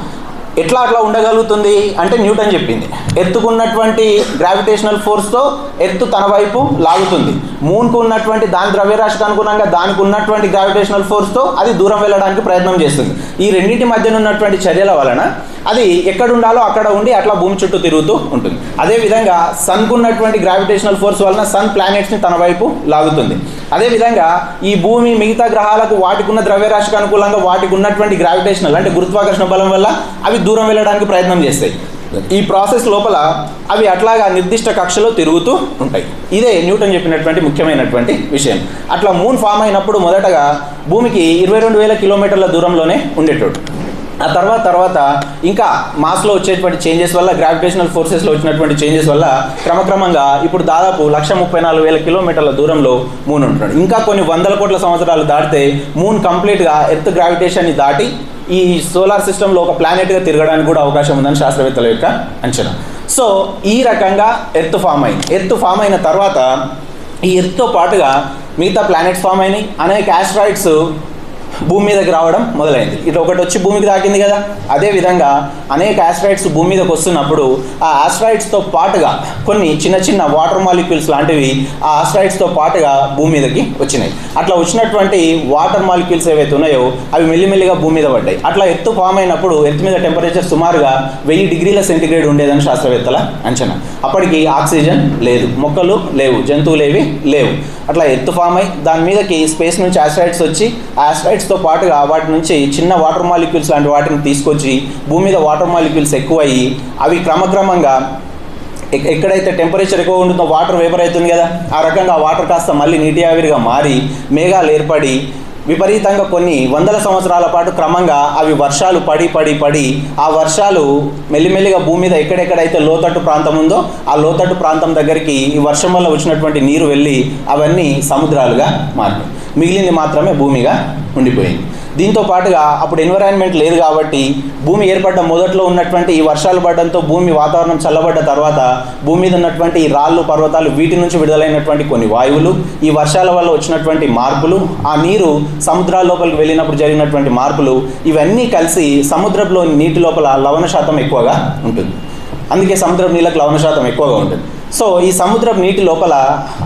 ఎట్లా అట్లా ఉండగలుగుతుంది అంటే న్యూటన్ చెప్పింది. ఎర్త్కున్నటువంటి గ్రావిటేషనల్ ఫోర్స్తో ఎర్త్ తన వైపు లాగుతుంది. మూన్కు ఉన్నటువంటి దాని ద్రవ్యరాశికి అనుగుణంగా దానికి ఉన్నటువంటి గ్రావిటేషనల్ ఫోర్స్తో అది దూరం వెళ్ళడానికి ప్రయత్నం చేస్తుంది. ఈ రెండింటి మధ్యన ఉన్నటువంటి చర్యల వలన అది ఎక్కడ ఉండాలో అక్కడ ఉండి అట్లా భూమి చుట్టూ తిరుగుతూ ఉంటుంది. అదేవిధంగా సన్కు ఉన్నటువంటి గ్రావిటేషనల్ ఫోర్స్ వలన సన్ ప్లానెట్స్ని తన వైపు లాగుతుంది. అదేవిధంగా ఈ భూమి మిగతా గ్రహాలకు వాటికి ఉన్న ద్రవ్యరాశికి అనుకూలంగా వాటికి ఉన్నటువంటి గ్రావిటేషనల్ అంటే గురుత్వాకర్షణ బలం వల్ల అవి దూరం వెళ్ళడానికి ప్రయత్నం చేస్తాయి. ఈ ప్రాసెస్ లోపల అవి అట్లాగా నిర్దిష్ట కక్షలో తిరుగుతూ ఉంటాయి. ఇదే న్యూటన్ చెప్పినటువంటి ముఖ్యమైనటువంటి విషయం. అట్లా మూన్ ఫామ్ అయినప్పుడు మొదటగా భూమికి 22,000 కిలోమీటర్ల దూరంలోనే ఉండేటోడు. ఆ తర్వాత ఇంకా మాస్లో వచ్చేటువంటి చేంజెస్ వల్ల, గ్రావిటేషనల్ ఫోర్సెస్లో వచ్చినటువంటి చేంజెస్ వల్ల క్రమక్రమంగా ఇప్పుడు దాదాపు 134,000 కిలోమీటర్ల దూరంలో మూన్ ఉంటున్నాడు. ఇంకా కొన్ని 100 కోట్ల సంవత్సరాలు దాటితే మూన్ కంప్లీట్గా ఎర్త్ గ్రావిటేషన్ని దాటి ఈ సోలార్ సిస్టంలో ఒక ప్లానెట్గా తిరగడానికి కూడా అవకాశం ఉందని శాస్త్రవేత్తల యొక్క అంచనా. సో ఈ రకంగా ఎర్త్ ఫామ్ అయింది. ఎర్త్ ఫామ్ అయిన తర్వాత ఈ ఎర్త్తో పాటుగా మిగతా ప్లానెట్స్ ఫామ్ అయినాయి. అనేక ఆస్ట్రాయిడ్స్ భూమి మీదకి రావడం మొదలైంది. ఇట్లా ఒకటి వచ్చి భూమికి తాకింది కదా, అదేవిధంగా అనేక ఆస్ట్రాయిడ్స్ భూమి మీదకి వస్తున్నప్పుడు ఆ ఆస్ట్రాయిడ్స్తో పాటుగా కొన్ని చిన్న వాటర్ మాలిక్యూల్స్ లాంటివి ఆ ఆస్ట్రాయిడ్స్తో పాటుగా భూమి మీదకి వచ్చినాయి. అట్లా వచ్చినటువంటి వాటర్ మాలిక్యూల్స్ ఏవైతే ఉన్నాయో అవి మెల్లిమెల్లిగా భూమి మీద పడ్డాయి. అట్లా ఎర్త్ ఫామ్ అయినప్పుడు ఎర్త్ మీద టెంపరేచర్ సుమారుగా 1000 డిగ్రీల సెంటీగ్రేడ్ ఉండేదని శాస్త్రవేత్తల అంచనా. అప్పటికి ఆక్సిజన్ లేదు, మొక్కలు లేవు, జంతువులు ఏవి లేవు. అట్లా ఎర్త్ ఫామ్ అయి దాని మీదకి స్పేస్ నుంచి ఆస్ట్రాయిడ్స్ వచ్చి ఆ ఆస్ట్రాయిడ్స్తో పాటుగా వాటి నుంచి చిన్న వాటర్ మాలిక్యూల్స్ లాంటి వాటిని తీసుకొచ్చి భూమి మీద వాటర్ మాలిక్యూల్స్ ఎక్కువయ్యి అవి క్రమక్రమంగా ఎక్కడైతే టెంపరేచర్ ఎక్కువ ఉంటుందో వాటర్ వేపర్ అవుతుంది కదా, ఆ రకంగా ఆ వాటర్ కాస్త మళ్ళీ నీటి ఆవిరిగా మారి మేఘాలు ఏర్పడి విపరీతంగా కొన్ని 100 సంవత్సరాల పాటు క్రమంగా అవి వర్షాలు పడి ఆ వర్షాలు మెల్లిమెల్లిగా భూమి మీద ఎక్కడెక్కడైతే లోతట్టు ప్రాంతం ఉందో ఆ లోతట్టు ప్రాంతం దగ్గరికి ఈ వర్షం వల్ల వచ్చినటువంటి నీరు వెళ్ళి అవన్నీ సముద్రాలుగా మారినాయి. మిగిలింది మాత్రమే భూమిగా ఉండిపోయింది. దీంతో పాటుగా అప్పుడు ఎన్విరాన్మెంట్ లేదు కాబట్టి భూమి ఏర్పడ్డ మొదట్లో ఉన్నటువంటి ఈ వర్షాలు పడడంతో భూమి వాతావరణం చల్లబడ్డ తర్వాత భూమి మీద ఉన్నటువంటి ఈ రాళ్ళు, పర్వతాలు వీటి నుంచి విడుదలైనటువంటి కొన్ని వాయువులు, ఈ వర్షాల వల్ల వచ్చినటువంటి మార్పులు, ఆ నీరు సముద్రాల లోపలికి వెళ్ళినప్పుడు జరిగినటువంటి మార్పులు, ఇవన్నీ కలిసి సముద్రంలో నీటి లోపల లవణ శాతం ఎక్కువగా ఉంటుంది. అందుకే సముద్రపు నీళ్ళకి లవణ శాతం ఎక్కువగా ఉంటుంది. సో ఈ సముద్రపు నీటి లోపల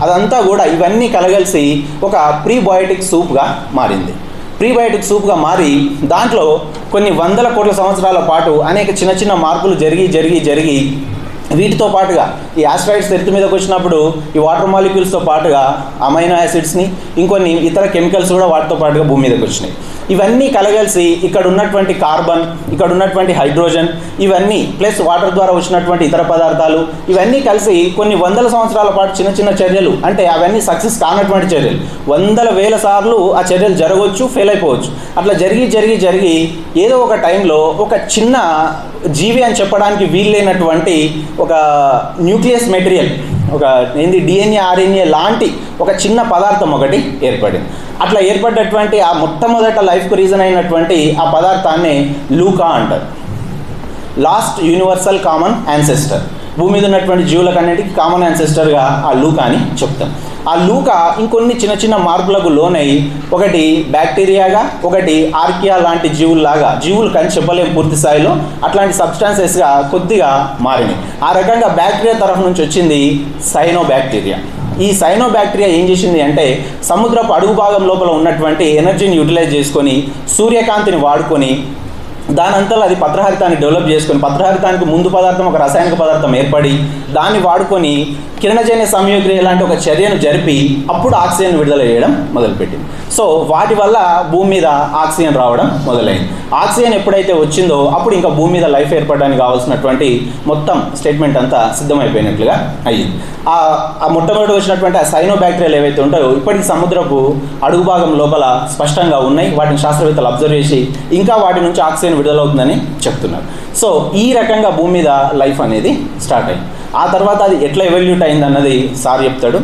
అదంతా కూడా ఇవన్నీ కలగలిసి ఒక ప్రీబయోటిక్ సూప్గా మారింది. ప్రీబయోటిక్ సూప్గా మారి దాంట్లో కొన్ని వందల కోట్ల సంవత్సరాల పాటు అనేక చిన్న చిన్న మార్పులు జరిగి వీటితో పాటుగా ఈ ఆస్ట్రాయిడ్స్ ఎర్త్ మీదకి వచ్చినప్పుడు ఈ వాటర్ మాలిక్యూల్స్తో పాటుగా అమైనో యాసిడ్స్ని ఇంకొన్ని ఇతర కెమికల్స్ కూడా వాటితో పాటుగా భూమి మీదకి వచ్చినాయి. ఇవన్నీ కలగలిసి ఇక్కడ ఉన్నటువంటి కార్బన్, ఇక్కడ ఉన్నటువంటి హైడ్రోజన్, ఇవన్నీ ప్లస్ వాటర్ ద్వారా వచ్చినటువంటి ఇతర పదార్థాలు ఇవన్నీ కలిసి కొన్ని వందల సంవత్సరాల పాటు చిన్న చిన్న చర్యలు, అంటే అవన్నీ సక్సెస్ కానటువంటి చర్యలు, వందల వేల సార్లు ఆ చర్యలు జరగవచ్చు, ఫెయిల్ అయిపోవచ్చు. అట్లా జరిగి ఏదో ఒక టైంలో ఒక చిన్న జీవి అని చెప్పడానికి వీల్లేనటువంటి ఒక న్యూక్లియస్ మెటీరియల్, ఒక డిఎన్ఏ ఆర్ఎన్ఏ లాంటి ఒక చిన్న పదార్థం ఒకటి ఏర్పడింది. అట్లా ఏర్పడ్డటువంటి ఆ మొట్టమొదట లైఫ్కు రీజన్ అయినటువంటి ఆ పదార్థాన్ని లూకా అంటారు. లాస్ట్ యూనివర్సల్ కామన్ యాన్సెస్టర్, భూమి మీద ఉన్నటువంటి జీవులకన్నిటికీ కామన్ యాన్సెస్టర్గా ఆ లూకా అని చెప్తాం. ఆ లూకా ఇంకొన్ని చిన్న చిన్న మార్పులకు లోనై ఒకటి బ్యాక్టీరియాగా, ఒకటి ఆర్కియా లాంటి జీవుల్లాగా, జీవులు కానీ చెప్పలేము పూర్తి స్థాయిలో, అట్లాంటి సబ్స్టాన్సెస్గా కొద్దిగా మారినాయి. ఆ రకంగా బ్యాక్టీరియా తరఫు నుంచి వచ్చింది సైనో బ్యాక్టీరియా. ఈ సైనో బ్యాక్టీరియా ఏం చేసింది అంటే సముద్రపు అడుగు భాగం లోపల ఉన్నటువంటి ఎనర్జీని యూటిలైజ్ చేసుకొని, సూర్యకాంతిని వాడుకొని, దానంతా అది పత్రహరితాన్ని డెవలప్ చేసుకొని, పత్రహరితానికి ముందు పదార్థం ఒక రసాయనిక పదార్థం ఏర్పడి దాన్ని వాడుకొని కిరణజన్య సంయోగక్రియ లాంటి ఒక చర్యను జరిపి అప్పుడు ఆక్సిజన్ విడుదల చేయడం మొదలుపెట్టింది. సో వాటి వల్ల భూమి మీద ఆక్సిజన్ రావడం మొదలైంది. ఆక్సిజన్ ఎప్పుడైతే వచ్చిందో అప్పుడు ఇంకా భూమి మీద లైఫ్ ఏర్పడడానికి కావాల్సినటువంటి మొత్తం స్టేట్మెంట్ అంతా సిద్ధమైపోయినట్లుగా అయ్యింది. ఆ మొట్టమొదటి వచ్చినటువంటి ఆ సైనో బ్యాక్టీరియాలు ఏవైతే ఉంటాయో ఇప్పటికీ సముద్రపు అడుగు భాగం లోపల స్పష్టంగా ఉన్నాయి. వాటిని శాస్త్రవేత్తలు అబ్జర్వ్ చేసి ఇంకా వాటి నుంచి ఆక్సిజన్ విడుదలవుతుందని చెప్తున్నారు. సో ఈ రకంగా భూమి మీద లైఫ్ అనేది స్టార్ట్ అయింది. ఆ తర్వాత అది ఎట్లా ఎవల్యూట్ అయింది అన్నది సార్ చెప్తాడు.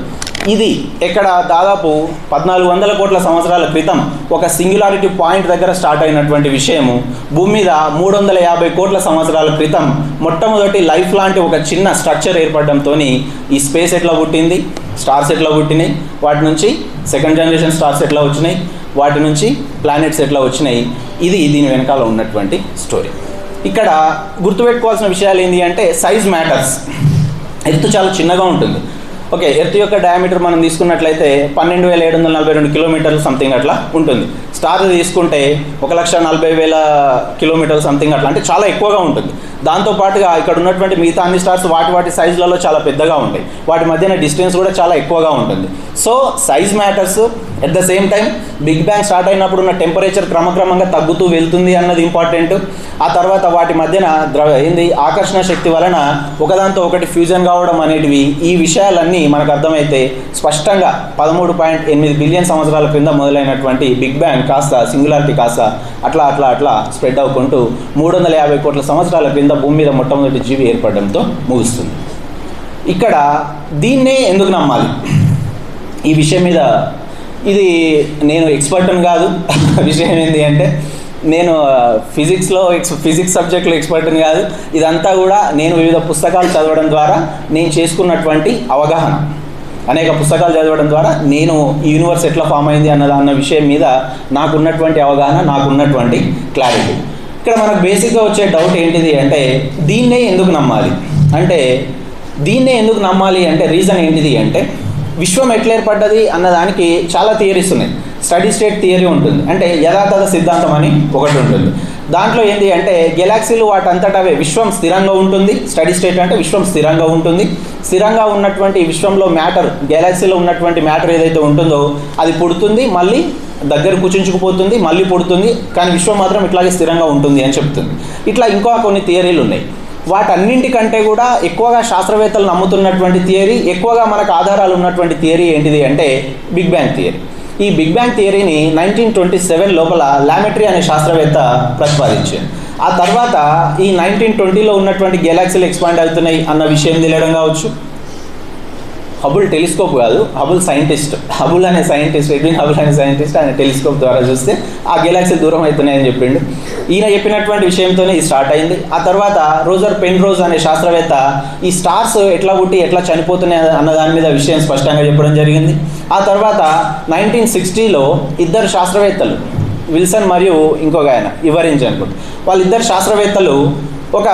ఇది ఇక్కడ దాదాపు 1400 కోట్ల సంవత్సరాల క్రితం ఒక సింగులారిటీ పాయింట్ దగ్గర స్టార్ట్ అయినటువంటి విషయము భూమి మీద 350 కోట్ల సంవత్సరాల క్రితం మొట్టమొదటి లైఫ్ లాంటి ఒక చిన్న స్ట్రక్చర్ ఏర్పడడంతో ఈ స్పేస్ ఎట్లా పుట్టింది, స్టార్స్ ఎట్లా పుట్టినాయి, వాటి నుంచి సెకండ్ జనరేషన్ స్టార్స్ ఎట్లా వచ్చినాయి, వాటి నుంచి ప్లానెట్స్ ఎట్లా వచ్చినాయి, ఇది దీని వెనకాల ఉన్నటువంటి స్టోరీ. ఇక్కడ గుర్తుపెట్టుకోవాల్సిన విషయాలు ఏంటి అంటే సైజ్ మ్యాటర్స్. ఎర్త్ చాలా చిన్నగా ఉంటుంది. ఓకే, ఎర్త్ యొక్క డయామీటర్ మనం తీసుకున్నట్లయితే 12,742 కిలోమీటర్లు సంథింగ్ అట్లా ఉంటుంది. స్టార్ తీసుకుంటే 1,40,000 కిలోమీటర్లు సంథింగ్ అట్లా, అంటే చాలా ఎక్కువగా ఉంటుంది. దాంతోపాటుగా ఇక్కడ ఉన్నటువంటి మిగతా అన్ని స్టార్స్ వాటి సైజులలో చాలా పెద్దగా ఉంటాయి. వాటి మధ్యన డిస్టెన్స్ కూడా చాలా ఎక్కువగా ఉంటుంది. So size matters. At the same time big bang start అయినప్పుడు ఉన్న టెంపరేచర్ క్రమక్రమంగా తగ్గుతూ వెళ్తుంది అన్నది ఇంపార్టెంట్. ఆ తర్వాత వాటి మధ్యన ఆకర్షణ శక్తి వలన ఒకదాంతో ఒకటి ఫ్యూజన్ కావడం అనేటివి, ఈ విషయాలన్నీ మనకు అర్థమైతే స్పష్టంగా 13.8 బిలియన్ సంవత్సరాల క్రింద మొదలైనటువంటి బిగ్ బ్యాంగ్ కాస్త సింగులారిటీ కాస్త అట్లా స్ప్రెడ్ అవ్వుకుంటూ 350 కోట్ల సంవత్సరాల క్రింద భూమి మీద మొట్టమొదటి జీవి ఏర్పడడంతో ముగుస్తుంది. ఇక్కడ దీన్నే ఎందుకు నమ్మాలి ఈ విషయం మీద? ఇది నేను ఎక్స్పర్ట్ని కాదు. విషయం ఏంటి అంటే నేను ఫిజిక్స్ సబ్జెక్ట్లో ఎక్స్పర్ట్ని కాదు. ఇదంతా కూడా నేను వివిధ పుస్తకాలు చదవడం ద్వారా నేను చేసుకున్నటువంటి అవగాహన. అనేక పుస్తకాలు చదవడం ద్వారా నేను ఈ యూనివర్స్ ఎట్లా ఫామ్ అయింది అన్న విషయం మీద నాకున్నటువంటి అవగాహన, నాకున్నటువంటి క్లారిటీ. ఇక్కడ మనకు బేసిక్గా వచ్చే డౌట్ ఏంటిది అంటే దీన్నే ఎందుకు నమ్మాలి అంటే రీజన్ ఏంటిది అంటే విశ్వం ఎట్లా ఏర్పడ్డది అన్నదానికి చాలా థియరీస్ ఉన్నాయి. స్టడీ స్టేట్ థియరీ ఉంటుంది, అంటే యథాతథ సిద్ధాంతం అని ఒకటి ఉంటుంది. దాంట్లో ఏంటి అంటే గెలాక్సీలు వాటంతటా అవే విశ్వం స్థిరంగా ఉంటుంది. స్టడీ స్టేట్ అంటే విశ్వం స్థిరంగా ఉంటుంది. స్థిరంగా ఉన్నటువంటి విశ్వంలో మ్యాటర్, గెలాక్సీలో ఉన్నటువంటి మ్యాటర్ ఏదైతే ఉంటుందో అది పుడుతుంది, మళ్ళీ దగ్గర కూర్చుంచుకుపోతుంది, మళ్ళీ పుడుతుంది, కానీ విశ్వం మాత్రం ఇట్లాగే స్థిరంగా ఉంటుంది అని చెప్తుంది. ఇట్లా ఇంకా కొన్ని థియరీలు ఉన్నాయి. వాటన్నింటికంటే కూడా ఎక్కువగా శాస్త్రవేత్తలు నమ్ముతున్నటువంటి థియరీ, ఎక్కువగా మనకు ఆధారాలు ఉన్నటువంటి థియరీ ఏంటిది అంటే బిగ్ బ్యాంగ్ థియరీ. ఈ బిగ్ బ్యాంగ్ థియరీని 1927 లోపల లామెట్రీ అనే శాస్త్రవేత్త ప్రతిపాదించారు. ఆ తర్వాత ఈ 1920లో ఉన్నటువంటి గెలాక్సీలు ఎక్స్పాండ్ అవుతున్నాయి అన్న విషయం తెలియడం కావచ్చు. హబుల్ టెలిస్కోప్ కాదు, హబుల్ అనే సైంటిస్ట్ ఎడ్విన్ హబుల్ అనే సైంటిస్ట్ ఆయన టెలిస్కోప్ ద్వారా చూస్తే ఆ గెలాక్సీ దూరం అవుతున్నాయని చెప్పిండు. ఈయన చెప్పినటువంటి విషయంతోనే ఇది స్టార్ట్ అయింది. ఆ తర్వాత రోజర్ పెన్రోజ్ అనే శాస్త్రవేత్త ఈ స్టార్స్ ఎట్లా పుట్టి ఎట్లా చనిపోతున్నాయి అన్న దాని మీద విషయం స్పష్టంగా చెప్పడం జరిగింది. ఆ తర్వాత 1960లో ఇద్దరు శాస్త్రవేత్తలు, విల్సన్ మరియు ఇంకొక ఆయన ఇవరించి అనుకుంటా, వాళ్ళిద్దరు శాస్త్రవేత్తలు ఒక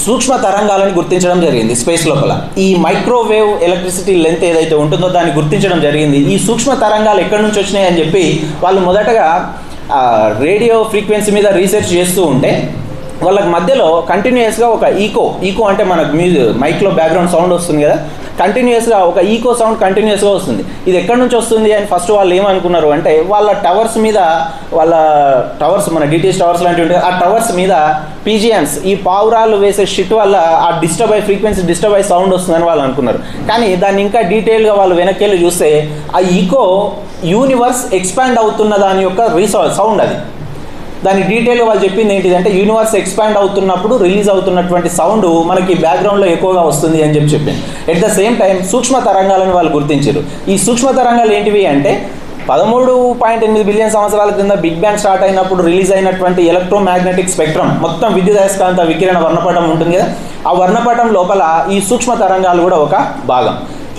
సూక్ష్మ తరంగాలని గుర్తించడం జరిగింది స్పేస్ లోపల. ఈ మైక్రోవేవ్ ఎలక్ట్రిసిటీ లెంత్ ఏదైతే ఉంటుందో దాన్ని గుర్తించడం జరిగింది. ఈ సూక్ష్మ తరంగాలు ఎక్కడి నుంచి వచ్చినాయి అని చెప్పి వాళ్ళు మొదటగా రేడియో ఫ్రీక్వెన్సీ మీద రీసెర్చ్ చేస్తూ ఉంటే వాళ్ళకి మధ్యలో కంటిన్యూస్గా ఒక ఈకో అంటే మనకు మైక్లో బ్యాక్గ్రౌండ్ సౌండ్ వస్తుంది కదా, కంటిన్యూస్గా ఒక ఈకో సౌండ్ కంటిన్యూస్గా వస్తుంది. ఇది ఎక్కడి నుంచి వస్తుంది అని ఫస్ట్ వాళ్ళు ఏమనుకున్నారు అంటే వాళ్ళ టవర్స్ మీద, మన డిటిహెచ్ టవర్స్ లాంటివి ఉంటాయి, ఆ టవర్స్ మీద పీజిఎన్స్ ఈ పావురాలు వేసే షిట్ వల్ల ఆ ఫ్రీక్వెన్సీ డిస్టర్బ్ అయ్యి సౌండ్ వస్తుందని వాళ్ళు అనుకున్నారు. కానీ దాన్ని ఇంకా డీటెయిల్గా వాళ్ళు వెనక్కి వెళ్ళి చూస్తే ఆ ఈకో యూనివర్స్ ఎక్స్పాండ్ అవుతున్న దాని యొక్క సౌండ్ అది. దాని డీటెయిల్గా వాళ్ళు చెప్పింది ఏంటిదంటే యూనివర్స్ ఎక్స్పాండ్ అవుతున్నప్పుడు రిలీజ్ అవుతున్నటువంటి సౌండ్ మనకి బ్యాక్గ్రౌండ్లో ఎక్కువగా వస్తుంది అని చెప్పింది. ఎట్ ద సేమ్ టైం సూక్ష్మ తరంగాలను వాళ్ళు గుర్తించారు. ఈ సూక్ష్మ తరంగాలు ఏంటివి అంటే 13.8 బిలియన్ సంవత్సరాల క్రింద బిగ్ బ్యాంగ్ స్టార్ట్ అయినప్పుడు రిలీజ్ అయినటువంటి ఎలక్ట్రోమాగ్నెటిక్ స్పెక్ట్రమ్, మొత్తం విద్యుదయస్కాంత వికిరణ వర్ణపటం ఉంటుంది కదా, ఆ వర్ణపటం లోపల ఈ సూక్ష్మ తరంగాలు కూడా ఒక భాగం.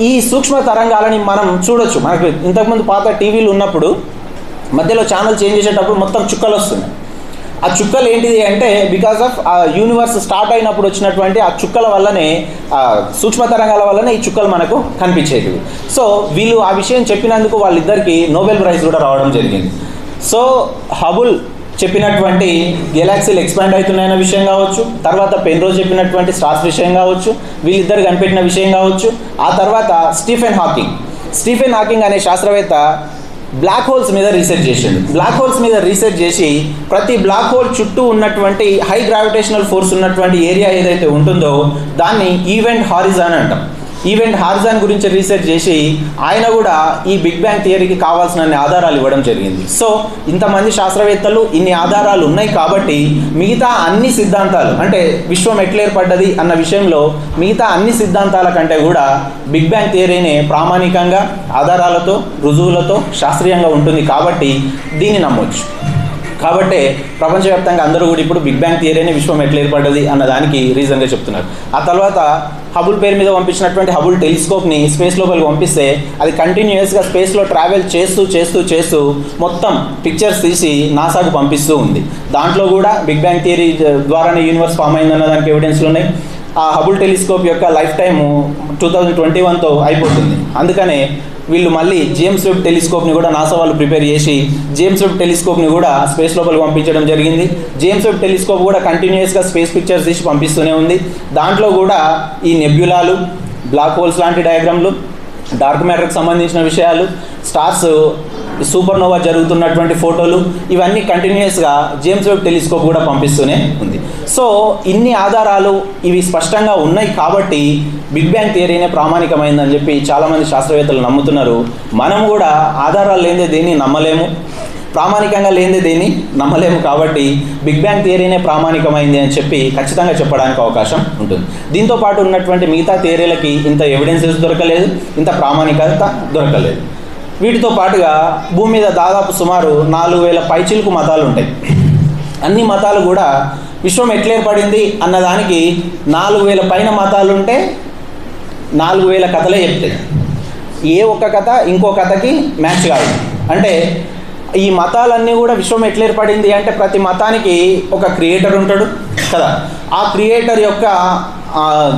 ఈ సూక్ష్మ తరంగాలని మనం చూడొచ్చు. మనకు ఇంతకుముందు పాత టీవీలు ఉన్నప్పుడు మధ్యలో ఛానల్ చేంజ్ చేసేటప్పుడు మొత్తం చుక్కలు వస్తుంది. ఆ చుక్కలు ఏంటిది అంటే బికాస్ ఆఫ్ ఆ యూనివర్స్ స్టార్ట్ అయినప్పుడు వచ్చినటువంటి ఆ చుక్కల వల్లనే, సూక్ష్మ తరంగాల వల్లనే ఈ చుక్కలు మనకు కనిపించేవి. సో వీళ్ళు ఆ విషయం చెప్పినందుకు వాళ్ళిద్దరికీ నోబెల్ ప్రైజ్ కూడా రావడం జరిగింది. సో హబుల్ చెప్పినటువంటి గెలాక్సీలు ఎక్స్పాండ్ అవుతున్నాయన్న విషయం కావచ్చు, తర్వాత పెన్రోజ్ చెప్పినటువంటి స్టార్స్ విషయం కావచ్చు, వీళ్ళిద్దరు కనిపెట్టిన విషయం కావచ్చు, ఆ తర్వాత స్టీఫెన్ హాకింగ్ అనే శాస్త్రవేత్త బ్లాక్ హోల్స్ మీద రీసెర్చ్ చేసిండు. బ్లాక్ హోల్స్ మీద రీసెర్చ్ చేసి ప్రతి బ్లాక్ హోల్ చుట్టూ ఉన్నటువంటి హై గ్రావిటేషనల్ ఫోర్స్ ఉన్నటువంటి ఏరియా ఏదైతే ఉంటుందో దాన్ని ఈవెంట్ హారిజాన్ అంటాం. ఈవెంట్ హారిజాన్ గురించి రీసెర్చ్ చేసి ఆయన కూడా ఈ బిగ్ బ్యాంగ్ థియరీకి కావాల్సిన ఆధారాలు ఇవ్వడం జరిగింది. సో ఇంతమంది శాస్త్రవేత్తలు ఇన్ని ఆధారాలు ఉన్నాయి కాబట్టి మిగతా అన్ని సిద్ధాంతాలు, అంటే విశ్వం ఎట్లా ఏర్పడ్డది అన్న విషయంలో మిగతా అన్ని సిద్ధాంతాల కంటే కూడా బిగ్ బ్యాంగ్ థియరీనే ప్రామాణికంగా ఆధారాలతో, రుజువులతో, శాస్త్రీయంగా ఉంటుంది కాబట్టి దీన్ని నమ్మొచ్చు. కాబట్టి ప్రపంచవ్యాప్తంగా అందరూ కూడా ఇప్పుడు బిగ్ బ్యాంగ్ థియరీని విశ్వం ఎట్లా ఏర్పడ్డది అన్న దానికి రీజన్గా చెప్తున్నారు. ఆ తర్వాత హబుల్ పేరు మీద పంపించినటువంటి హబుల్ టెలిస్కోప్ని స్పేస్ లోపలికి పంపిస్తే అది కంటిన్యూస్గా స్పేస్లో ట్రావెల్ చేస్తూ మొత్తం పిక్చర్స్ తీసి నాసాకు పంపిస్తూ ఉంది. దాంట్లో కూడా బిగ్ బ్యాంగ్ థియరీ ద్వారానే యూనివర్స్ ఫామ్ అయిందన్న దానికి ఎవిడెన్స్లు ఉన్నాయి. ఆ హబుల్ టెలిస్కోప్ యొక్క లైఫ్ టైము 2021తో అయిపోతుంది. అందుకనే వీళ్ళు మళ్ళీ జేమ్స్ వెబ్ టెలిస్కోప్ని కూడా నాసా వాళ్ళు ప్రిపేర్ చేసి జేమ్స్ వెబ్ టెలిస్కోప్ని కూడా స్పేస్ లోపలికి పంపించడం జరిగింది. జేమ్స్ వెబ్ టెలిస్కోప్ కూడా కంటిన్యూస్గా స్పేస్ పిక్చర్స్ తీసి పంపిస్తూనే ఉంది. దాంట్లో కూడా ఈ నెబ్యులాలు, బ్లాక్ హోల్స్ లాంటి డయాగ్రామ్లు, డార్క్ మ్యాటర్కి సంబంధించిన విషయాలు, స్టార్స్, సూపర్నోవా జరుగుతున్నటువంటి ఫోటోలు, ఇవన్నీ కంటిన్యూస్గా జేమ్స్ వెబ్ టెలిస్కోప్ కూడా పంపిస్తూనే ఉంది. సో ఇన్ని ఆధారాలు ఇవి స్పష్టంగా ఉన్నాయి కాబట్టి బిగ్ బ్యాంగ్ థియరీనే ప్రామాణికమైందని చెప్పి చాలామంది శాస్త్రవేత్తలు నమ్ముతున్నారు. మనం కూడా ఆధారాలు లేనిదే దేన్ని నమ్మలేము, ప్రామాణికంగా లేనిదే దేన్ని నమ్మలేము. కాబట్టి బిగ్ బ్యాంగ్ థియరీనే ప్రామాణికమైంది అని చెప్పి ఖచ్చితంగా చెప్పడానికి అవకాశం ఉంటుంది. దీంతో పాటు ఉన్నటువంటి మిగతా థియరీలకి ఇంత ఎవిడెన్సెస్ దొరకలేదు, ఇంత ప్రామాణికత దొరకలేదు. వీటితో పాటుగా భూమి మీద దాదాపు సుమారు 4000 పైచిలుకు మతాలు ఉంటాయి. అన్ని మతాలు కూడా విశ్వం ఎట్లా ఏర్పడింది అన్నదానికి 4000 పైన మతాలు ఉంటే 4000 కథలే చెప్తాయి. ఏ ఒక్క కథ ఇంకో కథకి మ్యాచ్ కాదు. అంటే ఈ మతాలన్నీ కూడా విశ్వం ఎట్లా ఏర్పడింది అంటే ప్రతి మతానికి ఒక క్రియేటర్ ఉంటాడు కదా, ఆ క్రియేటర్ యొక్క